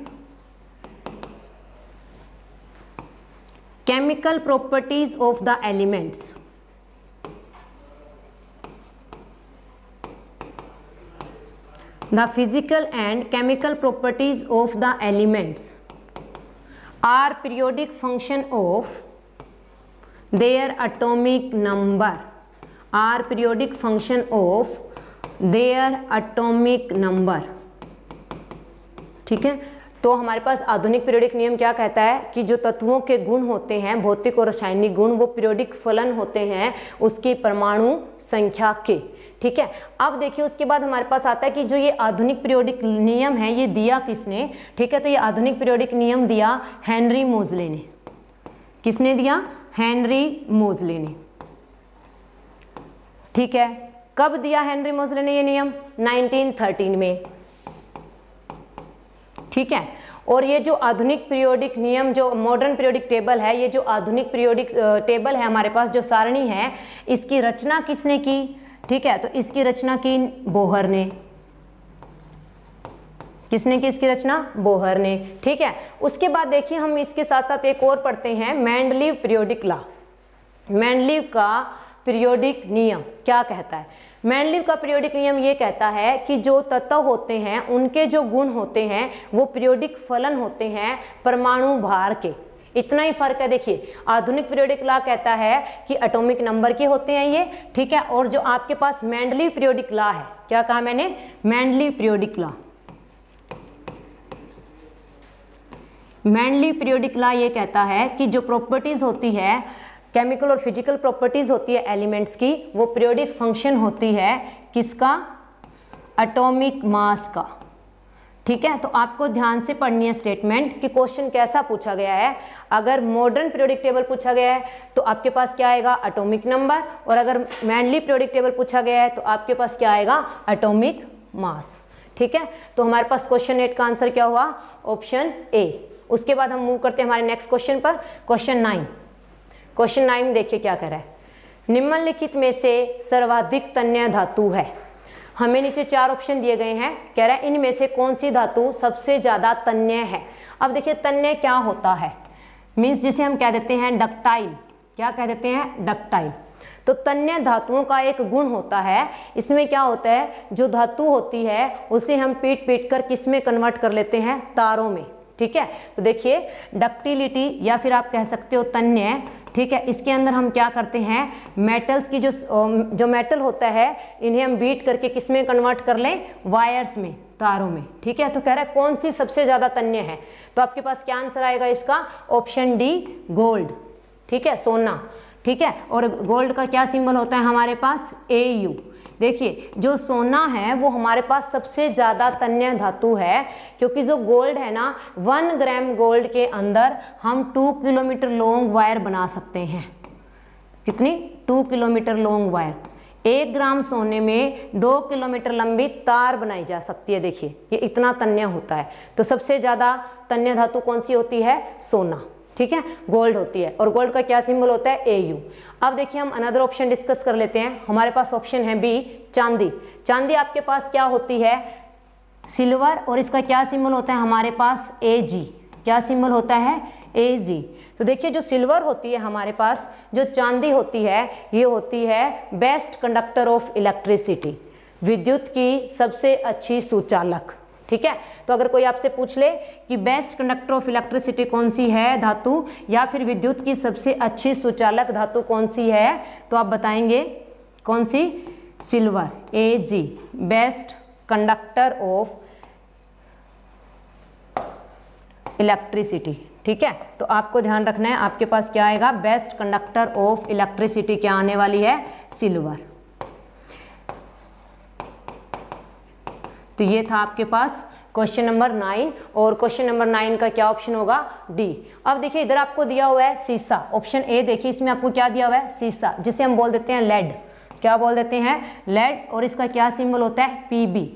chemical properties of the elements, the physical and chemical properties of the elements are periodic function of their atomic number, are periodic function of their atomic number। ठीक है, तो हमारे पास आधुनिक periodic नियम क्या कहता है कि जो तत्वों के गुण होते हैं, भौतिक और रासायनिक गुण, वो पीरियोडिक फलन होते हैं उसकी परमाणु संख्या के। ठीक है, अब देखिए उसके बाद हमारे पास आता है कि जो ये आधुनिक पीरियोडिक नियम है ये दिया किसने? ठीक है, तो ये आधुनिक पीरियोडिक नियम दिया हेनरी मोजले ने। किसने दिया? हेनरी मोजले ने। ठीक है, कब दिया हेनरी मोजले ने ये नियम? 1913 में। ठीक है, और ये जो आधुनिक पीरियोडिक नियम, जो मॉडर्न पीरियोडिक टेबल है, ये जो आधुनिक पीरियोडिक टेबल है हमारे पास, जो सारणी है, इसकी रचना किसने की? ठीक है, तो इसकी रचना की बोहर ने। किसने की इसकी रचना? बोहर ने। ठीक है, उसके बाद देखिए हम इसके साथ साथ एक और पढ़ते हैं, मेंडलीव पीरियोडिक लॉ। मेंडलीव का पीरियोडिक नियम क्या कहता है? मेंडलीव का पीरियोडिक नियम ये कहता है कि जो तत्व होते हैं उनके जो गुण होते हैं वो पीरियोडिक फलन होते हैं परमाणु भार के। इतना ही फर्क है। देखिए आधुनिक पीरियोडिक लॉ कहता है कि एटॉमिक नंबर के होते हैं ये, ठीक है, और जो आपके पास मेंडलीव पीरियोडिक लॉ है, क्या कहा मैंने? Mendeleev periodic law. Mendeleev periodic law ये कहता है कि जो प्रॉपर्टीज होती है, केमिकल और फिजिकल प्रॉपर्टीज होती है एलिमेंट्स की, वो पीरियोडिक फंक्शन होती है किसका? एटॉमिक मास का। ठीक है, तो आपको ध्यान से पढ़नी है स्टेटमेंट कि क्वेश्चन कैसा पूछा गया है। अगर मॉडर्न पीरियोडिक टेबल पूछा गया है तो आपके पास क्या आएगा, एटॉमिक नंबर, और अगर मैनली पीरियोडिक टेबल पूछा गया है तो आपके पास क्या आएगा, एटॉमिक मास। ठीक है, तो हमारे पास क्वेश्चन 8 का आंसर क्या हुआ, ऑप्शन ए। उसके बाद हम मूव करते हैं हमारे नेक्स्ट क्वेश्चन पर, क्वेश्चन 9। क्वेश्चन 9 देखिए क्या कह रहा है, निम्नलिखित में से सर्वाधिक तन्य धातु है। हमें नीचे 4 ऑप्शन दिए गए हैं, कह रहा है इनमें से कौन सी धातु सबसे ज्यादा तन्य है। अब देखिए तन्य क्या होता है, मीन्स जिसे हम कह देते हैं डक्टाइल। क्या कह देते हैं, डक्टाइल। तो तन्य धातुओं का एक गुण होता है, इसमें क्या होता है, जो धातु होती है उसे हम पीट पीट कर किस में कन्वर्ट कर लेते हैं, तारों में। ठीक है, तो देखिए डक्टिलिटी या फिर आप कह सकते हो तन्य। ठीक है, इसके अंदर हम क्या करते हैं, मेटल्स की जो मेटल होता है इन्हें हम बीट करके किस में कन्वर्ट कर लें, वायर्स में, तारों में। ठीक है, तो कह रहा है कौन सी सबसे ज्यादा तन्य है, तो आपके पास क्या आंसर आएगा इसका, ऑप्शन डी, गोल्ड। ठीक है, सोना। ठीक है, और गोल्ड का क्या सिंबल होता है हमारे पास, AU। देखिए जो सोना है वो हमारे पास सबसे ज्यादा तन्य धातु है, क्योंकि जो गोल्ड है ना, 1 ग्राम गोल्ड के अंदर हम 2 किलोमीटर लॉन्ग वायर बना सकते हैं। कितनी, 2 किलोमीटर लॉन्ग वायर। 1 ग्राम सोने में 2 किलोमीटर लंबी तार बनाई जा सकती है। देखिए ये इतना तन्य होता है। तो सबसे ज्यादा तन्य धातु कौन सी होती है, सोना। ठीक है, गोल्ड होती है, और गोल्ड का क्या सिंबल होता है, AU। अब देखिए हम अनदर ऑप्शन डिस्कस कर लेते हैं। हमारे पास ऑप्शन है बी, चांदी। चांदी आपके पास क्या होती है, सिल्वर, और इसका क्या सिंबल होता है हमारे पास, AG। क्या सिंबल होता है, AG। तो देखिए जो सिल्वर होती है हमारे पास, जो चांदी होती है, ये होती है बेस्ट कंडक्टर ऑफ इलेक्ट्रिसिटी, विद्युत की सबसे अच्छी सुचालक। ठीक है, तो अगर कोई आपसे पूछ ले कि बेस्ट कंडक्टर ऑफ इलेक्ट्रिसिटी कौन सी है धातु, या फिर विद्युत की सबसे अच्छी सुचालक धातु कौन सी है, तो आप बताएंगे कौन सी, silver, AG, best conductor of electricity. ठीक है, तो आपको ध्यान रखना है, आपके पास क्या आएगा, बेस्ट कंडक्टर ऑफ इलेक्ट्रिसिटी क्या आने वाली है, सिल्वर। तो ये था आपके पास क्वेश्चन नंबर 9, और क्वेश्चन नंबर 9 का क्या ऑप्शन होगा, डी। अब देखिए इधर आपको दिया हुआ है सीसा, ऑप्शन ए। देखिए इसमें आपको क्या दिया हुआ है, सीसा, जिसे हम बोल देते हैं लेड। क्या बोल देते हैं, लेड, और इसका क्या सिंबल होता है, PB।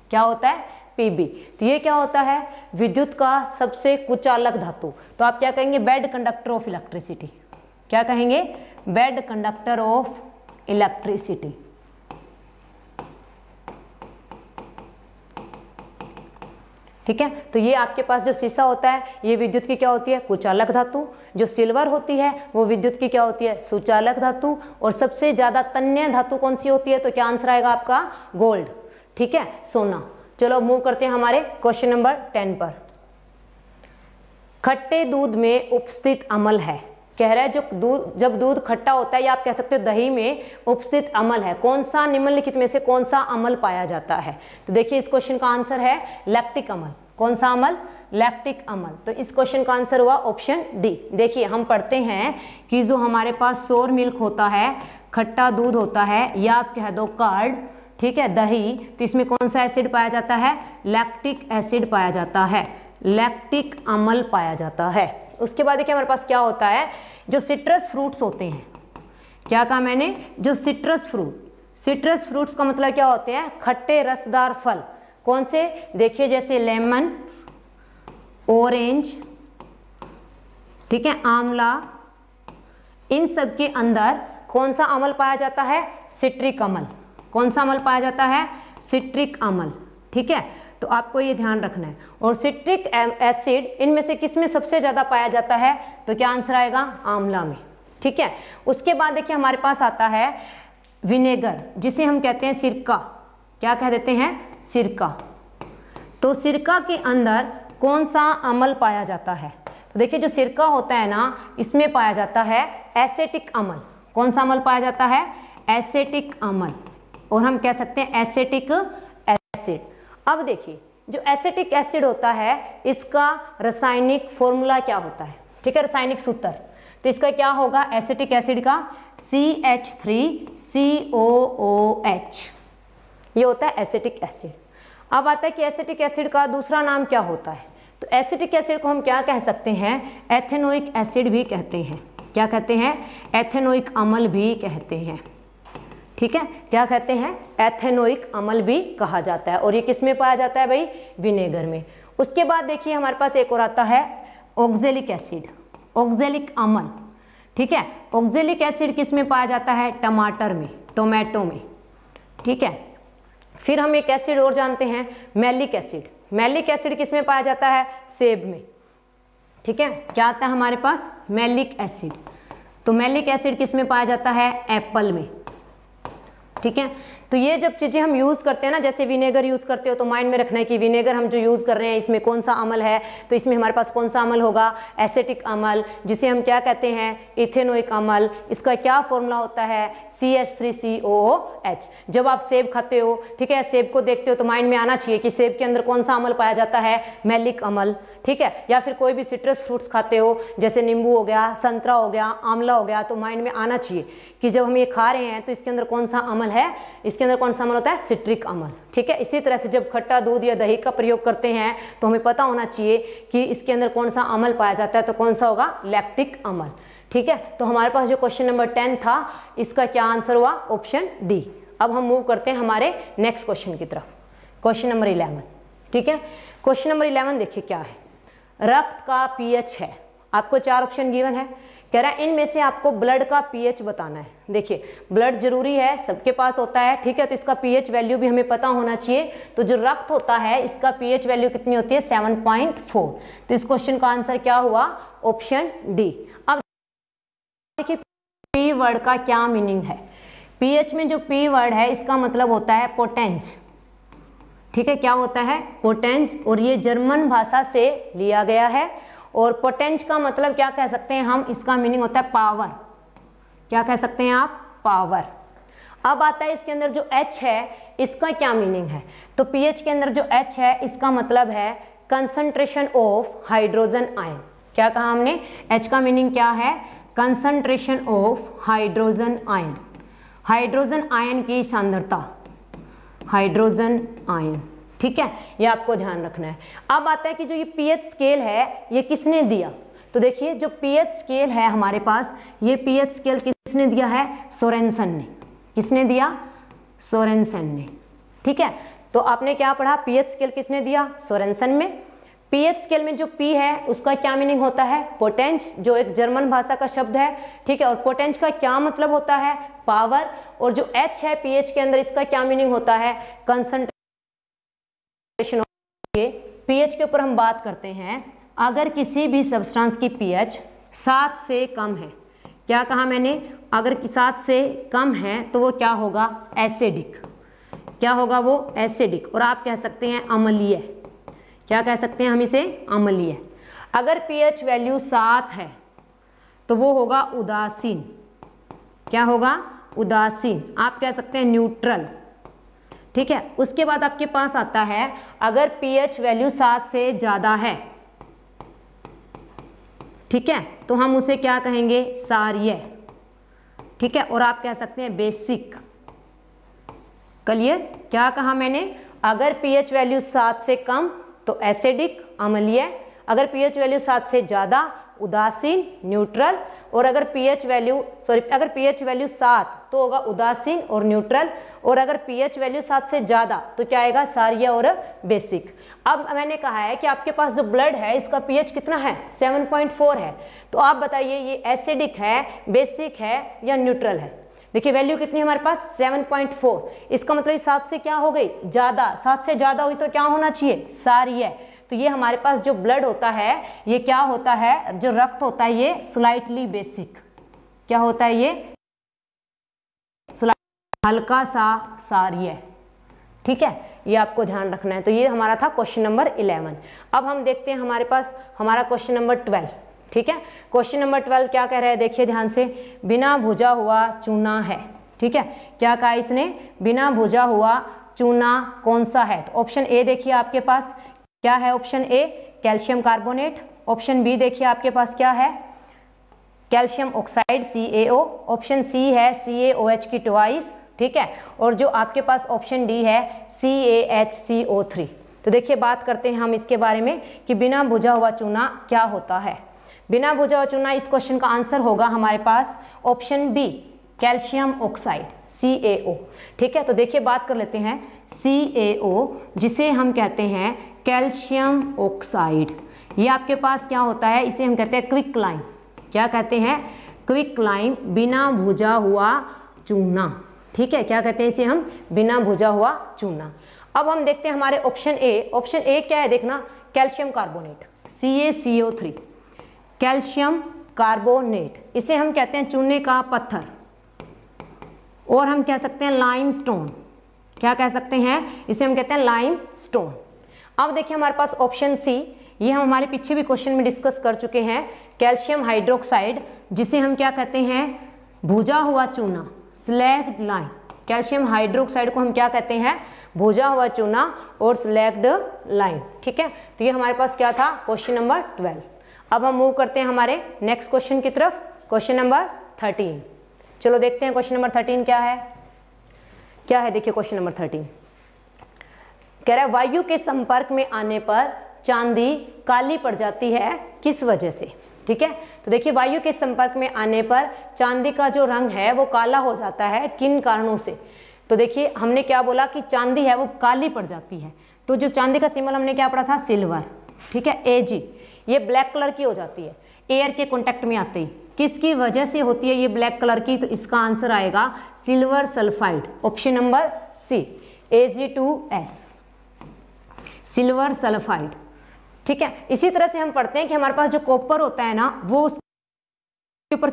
क्या होता है, PB। तो ये क्या होता है, विद्युत का सबसे कुचालक धातु। तो आप क्या कहेंगे, बेड कंडक्टर ऑफ इलेक्ट्रिसिटी। क्या कहेंगे, बेड कंडक्टर ऑफ इलेक्ट्रिसिटी। ठीक है, तो ये आपके पास जो सीसा होता है ये विद्युत की क्या होती है, कुचालक धातु। जो सिल्वर होती है वो विद्युत की क्या होती है, सुचालक धातु। और सबसे ज्यादा तन्य धातु कौन सी होती है, तो क्या आंसर आएगा आपका, गोल्ड। ठीक है, सोना। चलो मूव करते हैं हमारे क्वेश्चन नंबर 10 पर। खट्टे दूध में उपस्थित अम्ल है। कह रहा है जब दूध खट्टा होता है, या आप कह सकते हो दही में उपस्थित अम्ल है, कौन सा निम्नलिखित में से कौन सा अम्ल पाया जाता है। तो देखिए इस क्वेश्चन का आंसर है लैक्टिक अम्ल। कौन सा अम्ल, लैक्टिक अम्ल। तो इस क्वेश्चन का आंसर हुआ ऑप्शन डी। देखिए हम पढ़ते हैं कि जो हमारे पास सोर मिल्क होता है, खट्टा दूध होता है, या आप कह दो कर्ड, ठीक है, दही, तो इसमें कौन सा एसिड पाया जाता है, लैक्टिक एसिड पाया जाता है, लैक्टिक अम्ल पाया जाता है। उसके बाद देखिए हमारे पास क्या होता है, जो सिट्रस फ्रूट्स होते हैं। क्या कहा मैंने, जो सिट्रस फ्रूट्स का मतलब क्या होते हैं, खट्टे रसदार फल। कौन से, देखिए जैसे लेमन, ऑरेंज, ठीक है, आंवला, इन सब के अंदर कौन सा अम्ल पाया जाता है, सिट्रिक अम्ल। कौन सा अम्ल पाया जाता है, सिट्रिक अम्ल। ठीक है, तो आपको ये ध्यान रखना है। और सिट्रिक एसिड इनमें से किस में सबसे ज्यादा पाया जाता है, तो क्या आंसर आएगा, आंवला में। ठीक है, उसके बाद देखिए हमारे पास आता है विनेगर, जिसे हम कहते हैं सिरका। क्या कह देते हैं, सिरका। तो सिरका के अंदर कौन सा अम्ल पाया जाता है, तो देखिए जो सिरका होता है ना, इसमें पाया जाता है एसेटिक अम्ल। कौन सा अम्ल पाया जाता है, एसेटिक अम्ल, और हम कह सकते हैं एसेटिक एसिड। अब देखिए जो एसिटिक एसिड होता है, इसका रासायनिक फॉर्मूला क्या होता है, ठीक है, रासायनिक सूत्र। तो इसका क्या होगा, एसिटिक एसिड का CH3COOH, ये होता है एसिटिक एसिड। अब आता है कि एसिटिक एसिड का दूसरा नाम क्या होता है। तो एसिटिक एसिड को हम क्या कह सकते हैं, एथेनोइक एसिड भी कहते हैं। क्या कहते हैं, एथेनोइक अम्ल भी कहते हैं। ठीक है, क्या कहते हैं, एथेनोइक अम्ल भी कहा जाता है। और ये किस में पाया जाता है भाई, विनेगर में। उसके बाद देखिए हमारे पास एक और आता है ऑक्जेलिक एसिड, ऑक्जेलिक अम्ल। ठीक है, ऑक्जेलिक एसिड किस में पाया जाता है, टमाटर में, टोमेटो में। ठीक है, फिर हम एक एसिड और जानते हैं मैलिक एसिड। मैलिक एसिड किस में पाया जाता है, सेब में। ठीक है, क्या आता है हमारे पास, मैलिक एसिड। तो मैलिक एसिड किस में पाया जाता है, एप्पल में। ठीक है, तो ये जब चीजें हम यूज करते हैं ना, जैसे विनेगर यूज करते हो तो माइंड में रखना है कि विनेगर हम जो यूज कर रहे हैं इसमें कौन सा अम्ल है, तो इसमें हमारे पास कौन सा अम्ल होगा, एसिटिक अम्ल, जिसे हम क्या कहते हैं, इथेनोइक अम्ल। इसका क्या फॉर्मूला होता है, CH3COOH। जब आप सेब खाते हो, ठीक है, सेब को देखते हो तो माइंड में आना चाहिए कि सेब के अंदर कौन सा अम्ल पाया जाता है, मैलिक अम्ल। ठीक है, या फिर कोई भी सिट्रस फ्रूट्स खाते हो, जैसे नींबू हो गया, संतरा हो गया, आंवला हो गया, तो माइंड में आना चाहिए कि जब हम ये खा रहे हैं तो इसके अंदर कौन सा अम्ल है, इसके अंदर कौन सा अम्ल होता है, सिट्रिक अम्ल। ठीक है, इसी तरह से जब खट्टा दूध या दही का प्रयोग करते हैं तो हमें पता होना चाहिए कि इसके अंदर कौन सा अम्ल पाया जाता है, तो कौन सा होगा, लैक्टिक अम्ल। ठीक है, तो हमारे पास जो क्वेश्चन नंबर 10 था, इसका क्या आंसर हुआ, ऑप्शन डी। अब हम मूव करते हैं हमारे नेक्स्ट क्वेश्चन की तरफ, क्वेश्चन नंबर 11। ठीक है, क्वेश्चन नंबर 11 देखिए क्या है, रक्त का पीएच है। आपको 4 ऑप्शन गिवन है, कह रहा है इनमें से आपको ब्लड का पीएच बताना है। देखिए ब्लड जरूरी है, सबके पास होता है। ठीक है, तो इसका पीएच वैल्यू भी हमें पता होना चाहिए। तो जो रक्त होता है इसका पीएच वैल्यू कितनी होती है, 7.4। तो इस क्वेश्चन का आंसर क्या हुआ, ऑप्शन डी। अब देखिए पी वर्ड का क्या मीनिंग है। पीएच में जो पी वर्ड है इसका मतलब होता है पोटेंस। ठीक है, क्या होता है, पोटेंस। और ये जर्मन भाषा से लिया गया है। और पोटेंस का मतलब क्या कह सकते हैं हम, इसका मीनिंग होता है पावर। क्या कह सकते हैं आप, पावर। अब आता है इसके अंदर जो H है इसका क्या मीनिंग है। तो पीएच के अंदर जो H है इसका मतलब है कंसंट्रेशन ऑफ हाइड्रोजन आयन। क्या कहा हमने, H का मीनिंग क्या है, concentration of hydrogen ion. Hydrogen ion की सांद्रता, हाइड्रोजन आयन। ठीक है, ये आपको ध्यान रखना है। अब आता है कि जो ये पीएच स्केल है ये किसने दिया। तो देखिए जो पीएच स्केल है हमारे पास, ये पीएच स्केल किसने दिया है, सोरेनसन ने। किसने दिया, सोरेनसन ने। ठीक है, तो आपने क्या पढ़ा, पीएच स्केल किसने दिया, सोरेनसन में। पीएच स्केल में जो पी है उसका क्या मीनिंग होता है, पोटेंस, जो एक जर्मन भाषा का शब्द है। ठीक है, और पोटेंस का क्या मतलब होता है, पावर। और जो H है पीएच के अंदर इसका क्या मीनिंग होता है, कंसंट्रेशन। पीएच के ऊपर हम बात करते हैं, अगर किसी भी सब्सटेंस की पीएच 7 से कम है, क्या कहा मैंने, अगर 7 से कम है तो वो क्या होगा, एसिडिक। क्या होगा वो, एसिडिक। और आप कह सकते हैं अम्लीय। क्या कह सकते हैं हम इसे, अम्लीय। अगर पीएच वैल्यू 7 है तो वो होगा उदासीन। क्या होगा, उदासीन। आप कह सकते हैं न्यूट्रल। ठीक है, उसके बाद आपके पास आता है अगर पीएच वैल्यू 7 से ज्यादा है, ठीक है, तो हम उसे क्या कहेंगे, सारीय। ठीक है, और आप कह सकते हैं बेसिक। क्लियर, क्या कहा मैंने, अगर पीएच वैल्यू 7 से कम तो एसिडिक, अम्लीय। अगर पीएच वैल्यू 7 से ज्यादा, उदासीन, न्यूट्रल। और अगर पीएच वैल्यू अगर पीएच वैल्यू 7 तो होगा उदासीन और न्यूट्रल। और अगर पीएच वैल्यू 7 से ज्यादा तो क्या आएगा, सारीय और बेसिक। अब मैंने कहा है कि आपके पास जो ब्लड है इसका पीएच कितना है, 7.4 है। तो आप बताइए ये एसिडिक है, बेसिक है या न्यूट्रल है। देखिए वैल्यू कितनी है हमारे पास, 7.4। इसका मतलब 7 से क्या हो गई, ज्यादा। 7 से ज्यादा हुई तो क्या होना चाहिए, सारीय। तो ये हमारे पास जो ब्लड होता है ये क्या होता है, जो रक्त होता है ये स्लाइटली बेसिक। क्या होता है, ये हल्का सा सारीय। ठीक है, ये आपको ध्यान रखना है। तो ये हमारा था क्वेश्चन नंबर 11। अब हम देखते हैं हमारे पास हमारा क्वेश्चन नंबर 12। ठीक है, क्वेश्चन नंबर 12 क्या कह रहा है, देखिए ध्यान से, बिना भुजा हुआ चूना है। ठीक है, क्या कहा इसने, बिना भुजा हुआ चूना कौन सा है। तो ऑप्शन ए देखिए आपके पास क्या है, option A calcium carbonate. Option B देखिए आपके पास क्या है, calcium oxide CaO। Option C है CaOH की ट्वाइस। ठीक है। और जो आपके पास ऑप्शन डी है CaHCO3। तो देखिए बात करते हैं हम इसके बारे में कि बिना बुझा हुआ चूना क्या होता है। बिना बुझा हुआ चूना, इस क्वेश्चन का आंसर होगा हमारे पास option B calcium oxide CaO, ठीक है। तो देखिए बात कर लेते हैं CaO, जिसे हम कहते हैं कैल्शियम ऑक्साइड, ये आपके पास क्या होता है, इसे हम कहते हैं क्विक लाइम। क्या कहते हैं? क्विक लाइम, बिना भुजा हुआ चूना, ठीक है। क्या कहते हैं इसे हम? बिना भुजा हुआ चूना। अब हम देखते हैं हमारे ऑप्शन ए। ऑप्शन ए क्या है देखना, calcium carbonate CaCO3, calcium carbonate, इसे हम कहते हैं चूने का पत्थर, और हम कह सकते हैं लाइमस्टोन। क्या कह सकते हैं? इसे हम कहते हैं लाइमस्टोन। अब देखिए हमारे पास ऑप्शन सी, ये हम हमारे पीछे भी क्वेश्चन में डिस्कस कर चुके हैं, कैल्शियम हाइड्रोक्साइड, जिसे हम क्या कहते हैं? भुजा हुआ चूना, स्लैग्ड लाइम। कैल्शियम हाइड्रोक्साइड को हम क्या कहते हैं? भुजा हुआ चूना और स्लैग्ड लाइम, ठीक है। तो ये हमारे पास क्या था, क्वेश्चन नंबर 12। अब हम मूव करते हैं हमारे नेक्स्ट क्वेश्चन की तरफ, क्वेश्चन नंबर 13। चलो देखते हैं क्वेश्चन नंबर 13 क्या है। क्या है देखिए क्वेश्चन नंबर 13 कह रहा है वायु के संपर्क में आने पर चांदी काली पड़ जाती है, किस वजह से? ठीक है। तो देखिए वायु के संपर्क में आने पर चांदी का जो रंग है वो काला हो जाता है, किन कारणों से? तो देखिए हमने क्या बोला कि चांदी है वो काली पड़ जाती है, तो जो चांदी का सिंबल हमने क्या पढ़ा था? सिल्वर, ठीक है, Ag। ये ब्लैक कलर की हो जाती है एयर के कांटेक्ट में आते ही। किसकी वजह से होती है ये ब्लैक कलर की? तो इसका आंसर आएगा silver sulphide, option number C, Ag2S, silver sulphide, ठीक है। इसी तरह से हम पढ़ते हैं कि हमारे पास जो कॉपर होता है ना, वो उसके ऊपर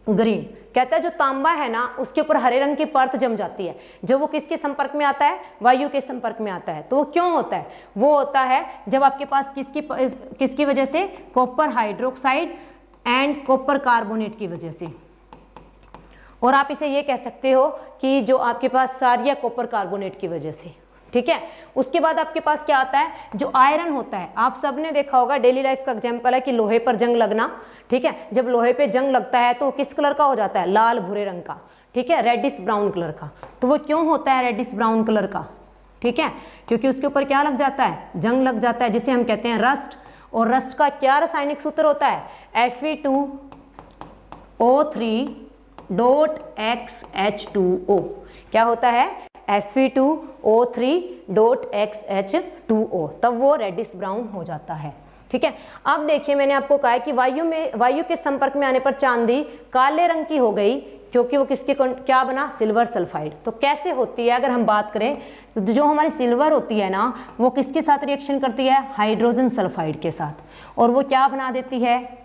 ग्रीन, कहता है जो तांबा है ना उसके ऊपर हरे रंग की परत जम जाती है, जो वो किसके संपर्क में आता है? वायु के संपर्क में आता है। तो वो क्यों होता है? वो होता है जब आपके पास किसकी वजह से? Copper hydroxide and copper carbonate की वजह से। और आप इसे ये कह सकते हो कि जो आपके पास सारिया कॉपर कार्बोनेट की वजह से, ठीक है। उसके बाद आपके पास क्या आता है? जो आयरन होता है, आप सबने देखा होगा, डेली लाइफ का एग्जांपल है कि लोहे पर जंग लगना, ठीक है। जब लोहे पे जंग लगता है तो किस कलर का हो जाता है? लाल भूरे रंग का, ठीक है, रेडिश ब्राउन कलर का। तो वो क्यों होता है रेडिश ब्राउन कलर का? ठीक है, क्योंकि उसके ऊपर क्या लग जाता है? जंग लग जाता है, जिसे हम कहते हैं रस्ट। और रस्ट का क्या रासायनिक सूत्र होता है? Fe2O3.XH2O। क्या होता है? Fe2O3.XH2O, तब वो रेडिश ब्राउन हो जाता है, ठीक है। अब देखिए मैंने आपको कहा है कि वायु के संपर्क में आने पर चांदी काले रंग की हो गई, क्योंकि वो किसके क्या बना? Silver sulphide. तो कैसे होती है अगर हम बात करें तो जो हमारी सिल्वर होती है ना, वो किसके साथ रिएक्शन करती है? हाइड्रोजन सल्फाइड के साथ, और वो क्या बना देती है?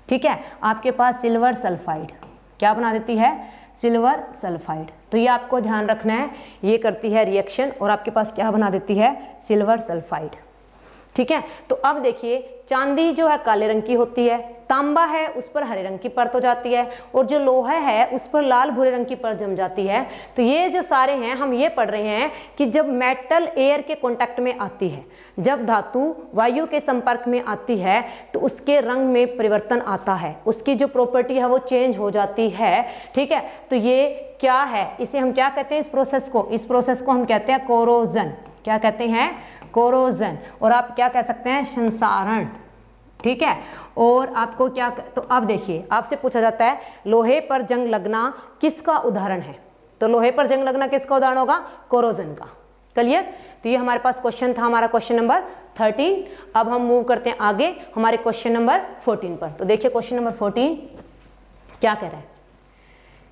ठीक है, आपके पास सिल्वर सल्फाइड। क्या बना देती है? Silver sulphide. तो ये आपको ध्यान रखना है, ये करती है रिएक्शन और आपके पास क्या बना देती है? सिल्वर सल्फाइड, ठीक है। तो अब देखिए चांदी जो है काले रंग की होती है, तांबा है उस पर हरे रंग की परत हो जाती है, और जो लोहा है उस पर लाल भूरे रंग की परत जम जाती है। तो ये जो सारे हैं हम ये पढ़ रहे हैं कि जब मेटल एयर के कांटेक्ट में आती है, जब धातु वायु के संपर्क में आती है, तो उसके रंग में परिवर्तन आता है, उसकी जो प्रॉपर्टी है वो चेंज हो जाती है, ठीक है। तो ये क्या है? इसे हम क्या कहते हैं? इस प्रोसेस को हम कहते हैं कोरोजन। क्या कहते हैं? कोरोजन। और आप क्या कह सकते हैं? संसारण, ठीक है। और आपको क्या, तो अब देखिए आपसे पूछा जाता है लोहे पर जंग लगना किसका उदाहरण है? तो लोहे पर जंग लगना किसका उदाहरण होगा? कोरोजन का। क्लियर? तो ये हमारे पास क्वेश्चन था, हमारा क्वेश्चन नंबर 13। अब हम मूव करते हैं आगे हमारे क्वेश्चन नंबर 14 पर। तो देखिए क्वेश्चन नंबर 14 क्या कह रहा है?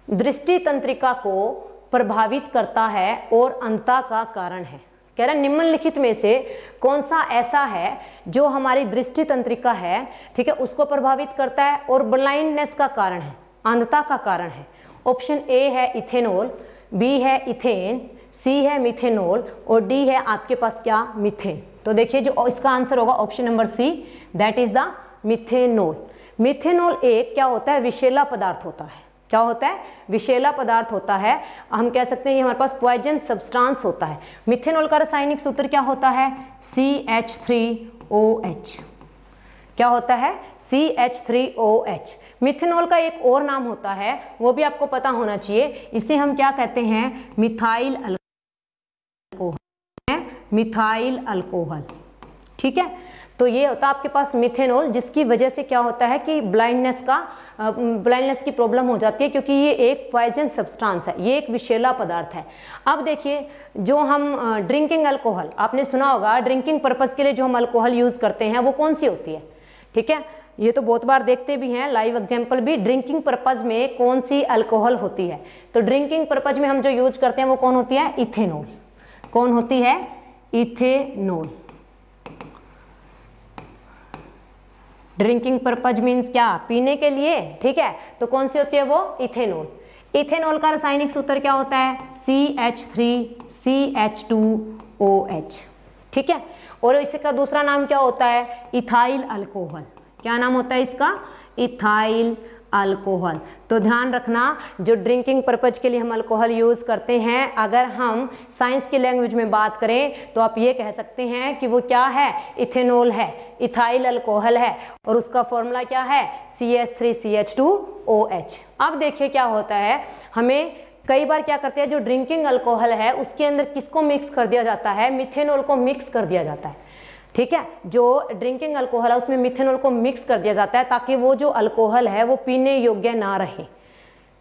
दृष्टि तंत्रिका को प्रभावित करता है और अंधता का कारण है। कह रहा है निम्नलिखित में से कौन सा ऐसा है जो हमारी दृष्टि तंत्रिका है, ठीक है, उसको प्रभावित करता है और ब्लाइंडनेस का कारण है, अंधता का कारण है। ऑप्शन ए है इथेनॉल, बी है इथेन, सी है मिथेनॉल, और डी है आपके पास क्या? मिथेन। तो देखिए जो इसका आंसर होगा option number C, that is the methanol. Methanol एक क्या होता है? विषैला पदार्थ होता है। क्या होता है? विषैला पदार्थ होता है। हम कह सकते हैं ये हमारे पास पॉइजन सब्सटेंस होता है। मिथेनॉल का रासायनिक सूत्र क्या होता है? CH3OH। क्या होता है? CH3OH। मिथेनॉल का एक और नाम होता है, वो भी आपको पता होना चाहिए, इसे हम क्या कहते हैं, मिथाइल अल्कोहल, मिथाइल अल्कोहल। ठीक है, तो ये होता है आपके पास मिथेनॉल, जिसकी वजह से क्या होता है कि ब्लाइंडनेस की प्रॉब्लम हो जाती है, क्योंकि ये एक पॉइजन सब्सटेंस है, ये एक विषैला पदार्थ है। अब देखिए, जो हम ड्रिंकिंग अल्कोहल, आपने सुना होगा ड्रिंकिंग पर्पज के लिए जो हम अल्कोहल यूज करते हैं वो कौन सी होती है। ठीक है, ये तो बहुत बार देखते भी हैं, लाइव एग्जाम्पल भी, ड्रिंकिंग पर्पज में कौन सी अल्कोहल होती है। तो ड्रिंकिंग पर्पज में हम जो यूज करते हैं वो कौन होती है, इथेनॉल। कौन होती है, इथेनॉल। ड्रिंकिंग पर्पज मीन्स क्या, पीने के लिए। ठीक है, तो कौन सी होती है वो, इथेनॉल। इथेनॉल का रासायनिक सूत्र क्या होता है, CH3CH2OH। ठीक है, और इसका दूसरा नाम क्या होता है, इथाइल अल्कोहल। क्या नाम होता है इसका, इथाइल अल्कोहल। तो ध्यान रखना, जो ड्रिंकिंग पर्पज के लिए हम अल्कोहल यूज करते हैं, अगर हम साइंस की लैंग्वेज में बात करें तो आप ये कह सकते हैं कि वो क्या है, इथेनॉल है, इथाइल अल्कोहल है, और उसका फॉर्मूला क्या है, CH3CH2OH। अब देखिए क्या होता है, हमें कई बार क्या करते हैं, जो ड्रिंकिंग अल्कोहल है उसके अंदर किसको मिक्स कर दिया जाता है, मिथेनॉल को मिक्स कर दिया जाता है। ठीक है, जो ड्रिंकिंग अल्कोहल है उसमें मिथेनॉल को मिक्स कर दिया जाता है, ताकि वो जो अल्कोहल है वो पीने योग्य ना रहे।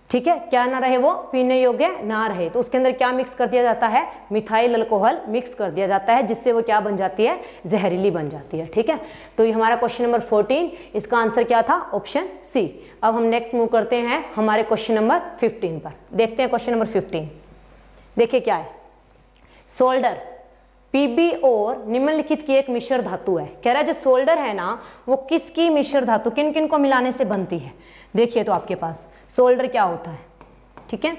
ठीक है, क्या ना रहे, वो पीने योग्य ना रहे। तो उसके अंदर क्या मिक्स कर दिया जाता है, मिथाइल अल्कोहल मिक्स कर दिया जाता है, जिससे वो क्या बन जाती है, जहरीली बन जाती है। ठीक है, तो ये हमारा क्वेश्चन नंबर 14, इसका आंसर क्या था, ऑप्शन सी। अब हम नेक्स्ट मूव करते हैं हमारे क्वेश्चन नंबर 15 पर। देखते हैं क्वेश्चन नंबर 15। देखिए क्या है, सोल्डर Pb और निम्नलिखित की एक मिश्र धातु है। कह रहा है जो सोल्डर है ना, वो किसकी मिश्र धातु, किन किन को मिलाने से बनती है। देखिए, तो आपके पास सोल्डर क्या होता है। ठीक है,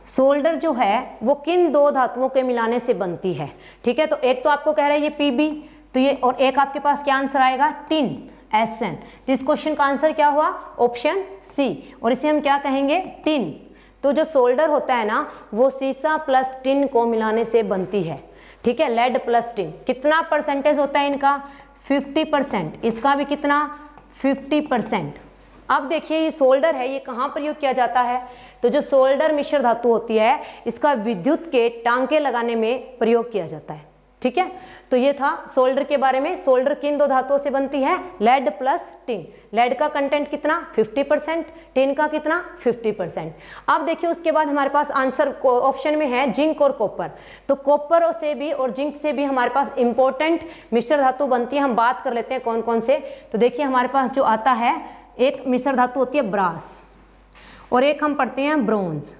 सोल्डर जो है वो किन दो धातुओं के मिलाने से बनती है। ठीक है, तो एक तो आपको कह रहा है ये Pb, तो ये, और एक आपके पास क्या आंसर आएगा, टिन, SN। तो इस क्वेश्चन का आंसर क्या हुआ, ऑप्शन सी, और इसे हम क्या कहेंगे, टिन। तो जो सोल्डर होता है ना, वो सीसा प्लस टिन को मिलाने से बनती है। ठीक है, लेड प्लस टिन। कितना परसेंटेज होता है इनका, 50%। इसका भी कितना, 50%। अब देखिए, ये सोल्डर है, ये कहाँ प्रयोग किया जाता है, तो जो सोल्डर मिश्र धातु होती है, इसका विद्युत के टांके लगाने में प्रयोग किया जाता है। ठीक है, तो ये था सोल्डर के बारे में। सोल्डर किन दो धातुओं से बनती है, लेड प्लस टिन। लेड का कंटेंट कितना, 50%, टिन का कितना, 50%। अब देखिए, उसके बाद हमारे पास आंसर ऑप्शन में है जिंक और कॉपर। तो कॉपर से भी और जिंक से भी हमारे पास इंपॉर्टेंट मिश्र धातु बनती है। हम बात कर लेते हैं कौन कौन से। तो देखिए, हमारे पास जो आता है, एक मिश्र धातु होती है ब्रास, और एक हम पढ़ते हैं ब्रोंज।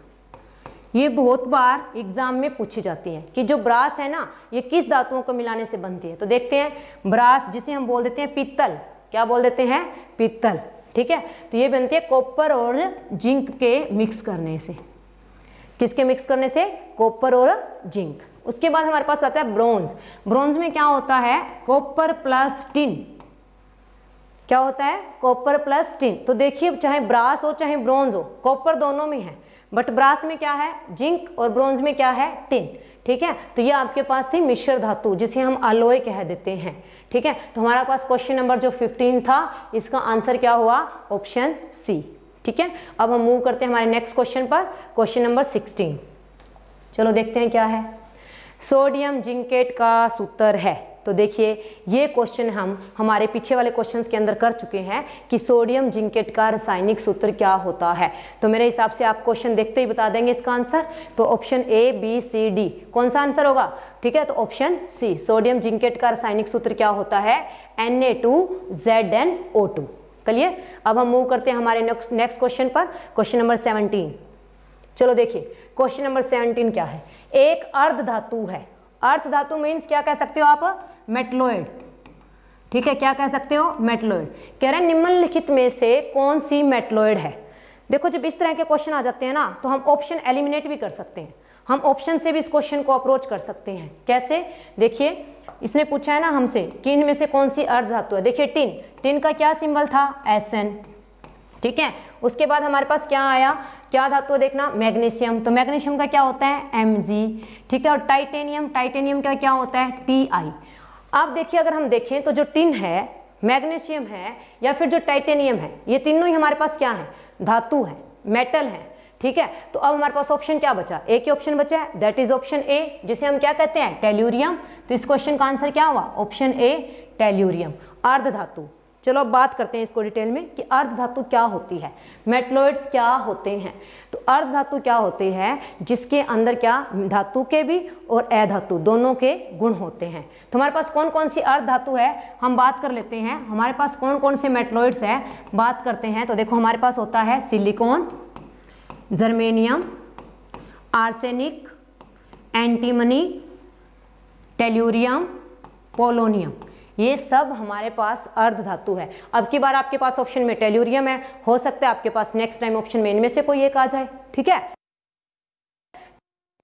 ये बहुत बार एग्जाम में पूछी जाती है कि जो ब्रास है ना, ये किस धातुओं को मिलाने से बनती है। तो देखते हैं, ब्रास जिसे हम बोल देते हैं पीतल, क्या बोल देते हैं, पीतल। ठीक है, तो ये बनती है कॉपर और जिंक के मिक्स करने से। किसके मिक्स करने से, कॉपर और जिंक। उसके बाद हमारे पास आता है ब्रोंज। ब्रोंज में क्या होता है, कॉपर प्लस टिन। क्या होता है, कॉपर प्लस टिन। तो देखिए, चाहे ब्रास हो चाहे ब्रोंज हो, कॉपर दोनों में है, बट ब्रास में क्या है, जिंक, और ब्रोंज में क्या है, टिन। ठीक है, तो ये आपके पास थी मिश्र धातु, जिसे हम अलॉय कह देते हैं। ठीक है, तो हमारा पास क्वेश्चन नंबर जो 15 था, इसका आंसर क्या हुआ, ऑप्शन सी। ठीक है, अब हम मूव करते हैं हमारे नेक्स्ट क्वेश्चन पर, क्वेश्चन नंबर 16। चलो देखते हैं क्या है। सोडियम जिंकेट का सूत्र है। तो देखिए, ये क्वेश्चन हम हमारे पीछे वाले क्वेश्चंस के अंदर कर चुके हैं कि सोडियम जिंकेट का रासायनिक सूत्र क्या होता है। तो मेरे हिसाब से आप क्वेश्चन देखते ही बता देंगे इसका आंसर। तो option A, B, C, D कौन सा आंसर होगा। ठीक है, तो ऑप्शन सी, सोडियम जिंकेट का रासायनिक सूत्र क्या होता है, Na2ZnO2। चलिए, अब हम मूव करते हैं हमारे नेक्स्ट क्वेश्चन पर, क्वेश्चन नंबर 17। चलो देखिए, क्वेश्चन नंबर 17 क्या है, एक अर्ध धातु है। अर्ध धातु मीन्स क्या कह सकते हो आप, मेटलॉइड। ठीक है, क्या कह सकते हो, मेटलॉइड। कह रहे हैं निम्नलिखित में से कौन सी मेटलॉइड है। देखो, जब इस तरह के क्वेश्चन आ जाते हैं ना, तो हम ऑप्शन एलिमिनेट भी कर सकते हैं। हम ऑप्शन से भी इस क्वेश्चन को अप्रोच कर सकते हैं। कैसे, देखिए, इसने पूछा है ना हमसे कि इनमें से कौन सी अर्ध धातु है। देखिए, टिन, टिन का क्या सिंबल था, SN। ठीक है, उसके बाद हमारे पास क्या आया, क्या धातु देखना, मैग्नीशियम। तो मैग्नीशियम का क्या होता है, Mg। ठीक है, और टाइटेनियम, टाइटेनियम का क्या होता है, Ti। अब देखिए, अगर हम देखें तो जो टिन है, मैग्नीशियम है या फिर जो टाइटेनियम है, ये तीनों ही हमारे पास क्या है, धातु है, मेटल है। ठीक है, तो अब हमारे पास ऑप्शन क्या बचा, एक ही ऑप्शन बचा है, दैट इज ऑप्शन ए, जिसे हम क्या कहते हैं, टेल्यूरियम। तो इस क्वेश्चन का आंसर क्या हुआ, ऑप्शन ए टेल्यूरियम, अर्ध धातु। चलो अब बात करते हैं इसको डिटेल में कि अर्ध धातु क्या होती है, मेटलॉइड्स क्या होते हैं। तो अर्ध धातु क्या होते हैं, जिसके अंदर क्या धातु के भी और अधातु दोनों के गुण होते हैं। तो हमारे पास कौन कौन सी अर्ध धातु है, हम बात कर लेते हैं। हमारे पास कौन कौन से मेटलॉइड्स है, बात करते हैं। तो देखो हमारे पास होता है silicon, germanium, arsenic, antimony, tellurium, polonium, ये सब हमारे पास अर्ध धातु है। अब की बार आपके पास ऑप्शन में टेल्यूरियम है, हो सकता है आपके पास नेक्स्ट टाइम ऑप्शन में इनमें से कोई एक आ जाए। ठीक है,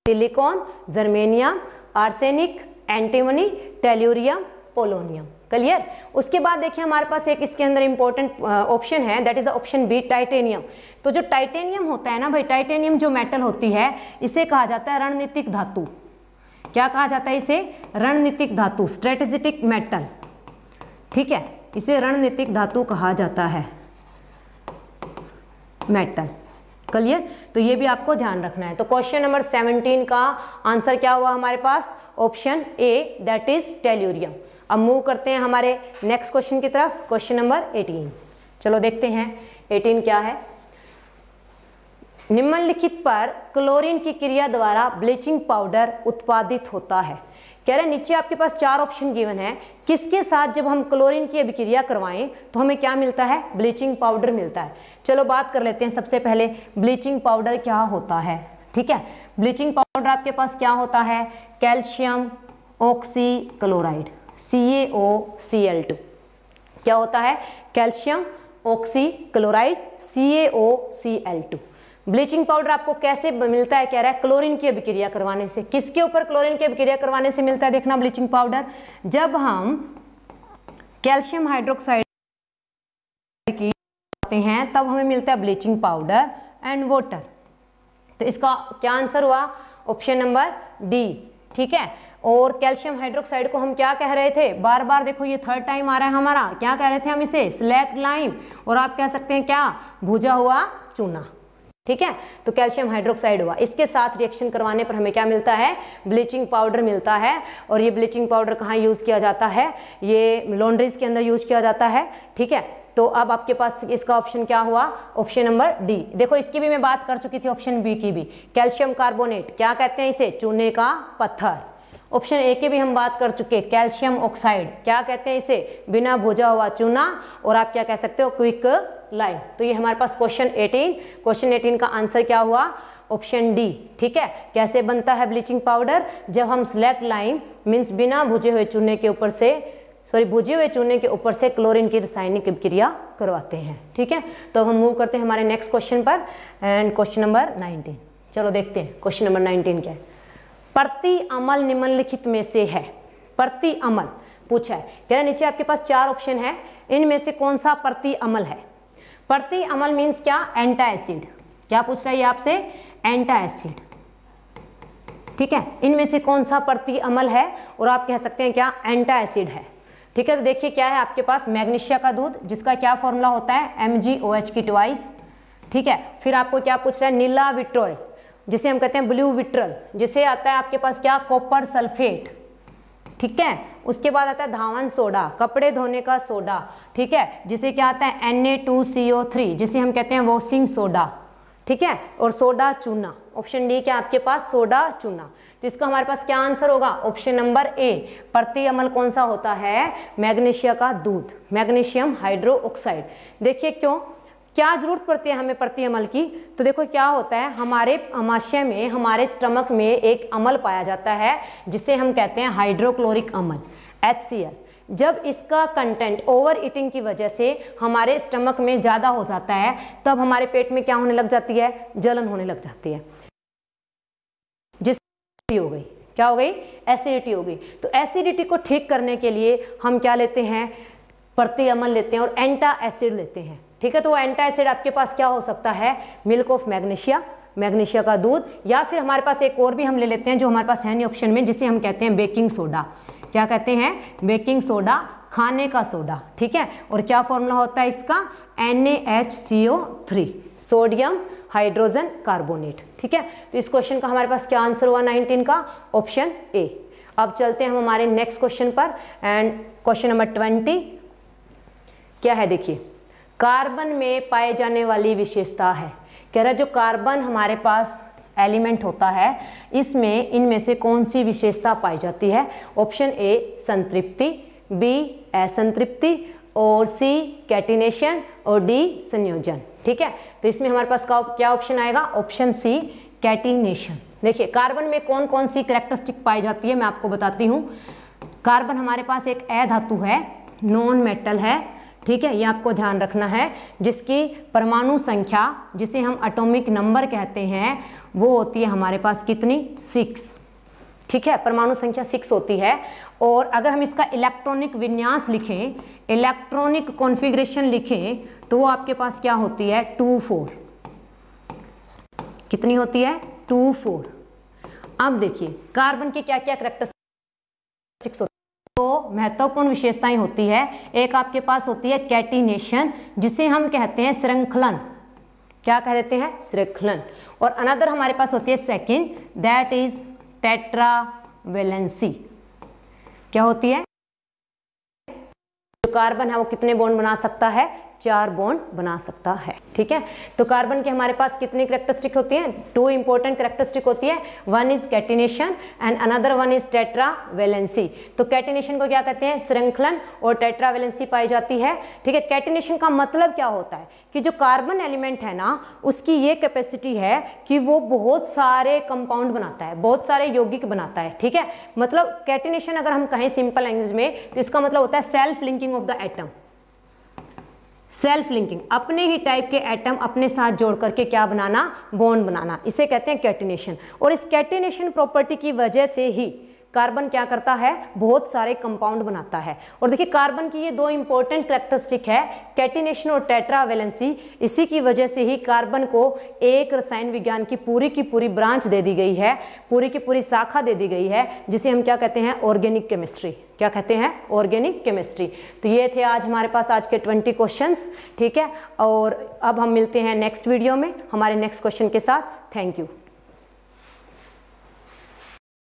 silicon, germanium, arsenic, antimony, tellurium, polonium. Clear. उसके बाद देखिए हमारे पास एक इसके अंदर इंपॉर्टेंट ऑप्शन है, that is option B, titanium. तो जो टाइटेनियम होता है ना भाई, टाइटेनियम जो मेटल होती है, इसे कहा जाता है रणनीतिक धातु। क्या कहा जाता है इसे, रणनीतिक धातु, स्ट्रेटेजिक मेटल। ठीक है, इसे रणनीतिक धातु कहा जाता है, मेटल। क्लियर, तो ये भी आपको ध्यान रखना है। तो क्वेश्चन नंबर 17 का आंसर क्या हुआ हमारे पास, option A, that is tellurium. अब मूव करते हैं हमारे नेक्स्ट क्वेश्चन की तरफ, क्वेश्चन नंबर 18। चलो देखते हैं 18 क्या है। निम्नलिखित पर क्लोरीन की क्रिया द्वारा ब्लीचिंग पाउडर उत्पादित होता है। कह रहे नीचे आपके पास 4 ऑप्शन गिवन है, किसके साथ जब हम क्लोरीन की अभिक्रिया करवाएं तो हमें क्या मिलता है, ब्लीचिंग पाउडर मिलता है। चलो बात कर लेते हैं सबसे पहले ब्लीचिंग पाउडर क्या होता है। ठीक है, ब्लीचिंग पाउडर आपके पास क्या होता है, कैल्शियम ऑक्सीक्लोराइड, CaOCl2। क्या होता है, calcium oxychloride, CaOCl2। Bleaching powder आपको कैसे मिलता है, कह रहा है क्लोरीन की अभिक्रिया करवाने से। किसके ऊपर क्लोरीन की अभिक्रिया करवाने से मिलता है, देखना ब्लीचिंग पाउडर, जब हम कैल्शियम हाइड्रोक्साइड की करते हैं तब हमें मिलता है ब्लीचिंग पाउडर एंड वाटर। तो इसका क्या आंसर हुआ, ऑप्शन नंबर डी। ठीक है, और कैल्शियम हाइड्रोक्साइड को हम क्या कह रहे थे, बार बार देखो ये थर्ड टाइम आ रहा है हमारा, क्या कह रहे थे हम इसे, स्लैक्ड लाइम, और आप कह सकते हैं क्या, भुजा हुआ चूना। ठीक है, तो कैल्शियम हाइड्रोक्साइड हुआ, इसके साथ रिएक्शन करवाने पर हमें क्या मिलता है, ब्लीचिंग पाउडर मिलता है। और ये ब्लीचिंग पाउडर कहाँ यूज किया जाता है, ये लॉन्ड्रीज के अंदर यूज किया जाता है। ठीक है, तो अब आपके पास इसका ऑप्शन क्या हुआ, ऑप्शन नंबर डी। देखो इसकी भी मैं बात कर चुकी थी, ऑप्शन बी की भी, कैल्शियम कार्बोनेट, क्या कहते हैं इसे, चूने का पत्थर। ऑप्शन ए की भी हम बात कर चुके, कैल्शियम ऑक्साइड, क्या कहते हैं इसे, बिना भुजा हुआ चूना, और आप क्या कह सकते हो, क्विक लाइम। तो ये हमारे पास क्वेश्चन 18 का आंसर क्या हुआ, ऑप्शन डी। ठीक है, कैसे बनता है ब्लीचिंग पाउडर, जब हम स्लैक्ड लाइम मीन्स बिना भुजे हुए चूने के ऊपर से, भुजे हुए चूने के ऊपर से क्लोरीन की रासायनिक अभिक्रिया करवाते हैं। ठीक है, तो हम मूव करते हैं हमारे नेक्स्ट क्वेश्चन पर, एंड क्वेश्चन नंबर 19। चलो देखते हैं क्वेश्चन नंबर 19 क्या है। प्रति अम्ल निम्नलिखित में से है, प्रति अम्ल पूछा है, कह रहा नीचे आपके पास 4 ऑप्शन है, इनमें से कौन सा प्रति अम्ल है। प्रति अम्ल मीन्स क्या, एंटा एसिड। क्या पूछ रहा है ये आपसे, एंटा एसिड। ठीक है, इनमें से कौन सा प्रति अम्ल है, और आप कह सकते हैं क्या, एंटा एसिड है। ठीक है, तो देखिए क्या है आपके पास, मैग्नीशिया का दूध, जिसका क्या फॉर्मूला होता है, MgOH की ट्वाइस। ठीक है, फिर आपको क्या पूछ रहा है, नीला विट्रोल, जिसे हम कहते हैं ब्लू विट्रल, जिसे आता है आपके पास क्या, कॉपर सल्फेट। ठीक है, उसके बाद आता है धावन सोडा, कपड़े धोने का सोडा। ठीक है, जिसे क्या आता है, Na2CO3, जिसे हम कहते हैं वॉशिंग सोडा। ठीक है, और सोडा चूना, ऑप्शन डी क्या आपके पास, सोडा चूना। तो इसका हमारे पास क्या आंसर होगा, ऑप्शन नंबर ए। प्रति अम्ल कौन सा होता है, मैग्नीशिया का दूध, मैग्नीशियम हाइड्रोक्साइड। देखिए क्यों, क्या जरूरत पड़ती है हमें प्रति अम्ल की, तो देखो क्या होता है, हमारे आमाशय में, हमारे स्टमक में एक अम्ल पाया जाता है जिसे हम कहते हैं हाइड्रोक्लोरिक अम्ल, HCl। जब इसका कंटेंट ओवर ईटिंग की वजह से हमारे स्टमक में ज़्यादा हो जाता है, तब हमारे पेट में क्या होने लग जाती है, जलन होने लग जाती है, जिससे हो गई, क्या हो गई, एसिडिटी हो गई। तो एसिडिटी को ठीक करने के लिए हम क्या लेते हैं, प्रति अम्ल लेते हैं और एंटा एसिड लेते हैं। ठीक है, तो वो एंटा एसिड आपके पास क्या हो सकता है, मिल्क ऑफ मैग्नीशिया, मैग्नीशिया का दूध, या फिर हमारे पास एक और भी हम ले लेते हैं जो हमारे पास है नहीं ऑप्शन में, जिसे हम कहते हैं बेकिंग सोडा। क्या कहते हैं, बेकिंग सोडा खाने का सोडा, ठीक है। और क्या फॉर्मूला होता है इसका, NaHCO3, सोडियम हाइड्रोजन कार्बोनेट, ठीक है। तो इस क्वेश्चन का हमारे पास क्या आंसर हुआ 19 का, ऑप्शन ए। अब चलते हैं हम हमारे नेक्स्ट क्वेश्चन पर, एंड क्वेश्चन नंबर 20 क्या है, देखिए, कार्बन में पाए जाने वाली विशेषता है। कह रहा है जो कार्बन हमारे पास एलिमेंट होता है इसमें इनमें से कौन सी विशेषता पाई जाती है। ऑप्शन ए संतृप्ति, बी असंतृप्ति, और सी कैटिनेशन, और डी संयोजन, ठीक है। तो इसमें हमारे पास क्या ऑप्शन आएगा, ऑप्शन सी कैटिनेशन। देखिए कार्बन में कौन कौन सी कैरेक्टरिस्टिक पाई जाती है मैं आपको बताती हूँ। कार्बन हमारे पास एक अधातु है, नॉन मेटल है, ठीक है, ये आपको ध्यान रखना है, जिसकी परमाणु संख्या जिसे हम एटॉमिक नंबर कहते हैं वो होती है हमारे पास कितनी, 6, ठीक है, परमाणु संख्या 6 होती है। और अगर हम इसका इलेक्ट्रॉनिक विन्यास लिखें, इलेक्ट्रॉनिक कॉन्फ़िगरेशन लिखें, तो वो आपके पास क्या होती है, 2-4, कितनी होती है, 2-4। अब देखिए कार्बन के क्या क्या कैरेक्टरिस्टिक्स होती है, तो महत्वपूर्ण विशेषताएं होती है। एक आपके पास होती है कैटिनेशन, जिसे हम कहते हैं श्रृंखलन, क्या कह देते हैं, श्रृंखलन। और अनदर हमारे पास होती है सेकंड, दैट इज टेट्रावेलेंसी। क्या होती है, जो कार्बन है वो कितने बॉन्ड बना सकता है, 4 बॉन्ड बना सकता है, ठीक है। तो कार्बन के हमारे पास कितनी कैरेक्टरिस्टिक होती है, 2 इंपॉर्टेंट कैरेक्टरिस्टिक होती है, one is catenation and another one is tetravalency. तो कैटिनेशन को क्या कहते हैं, श्रृंखलन, और टेट्रावेलेंसी पाई जाती है, ठीक है। कैटिनेशन का मतलब क्या होता है कि जो कार्बन एलिमेंट है ना उसकी ये कैपेसिटी है कि वो बहुत सारे कंपाउंड बनाता है, बहुत सारे यौगिक बनाता है, ठीक है। मतलब कैटिनेशन अगर हम कहें सिंपल लैंग्वेज में तो इसका मतलब होता है self linking of the atom, self linking, अपने ही टाइप के एटम अपने साथ जोड़ करके क्या बनाना, बॉन्ड बनाना, इसे कहते हैं कैटिनेशन। और इस कैटिनेशन प्रॉपर्टी की वजह से ही कार्बन क्या करता है, बहुत सारे कंपाउंड बनाता है। और देखिए कार्बन की ये 2 इंपॉर्टेंट कैरेक्टरिस्टिक है, कैटिनेशन और टेट्रावेलेंसी। इसी की वजह से ही कार्बन को एक रसायन विज्ञान की पूरी ब्रांच दे दी गई है, पूरी की पूरी शाखा दे दी गई है, जिसे हम क्या कहते हैं, ऑर्गेनिक केमिस्ट्री। क्या कहते हैं, ऑर्गेनिक केमिस्ट्री। तो ये थे आज हमारे पास आज के 20 क्वेश्चंस, ठीक है। और अब हम मिलते हैं नेक्स्ट वीडियो में हमारे नेक्स्ट क्वेश्चन के साथ। Thank you.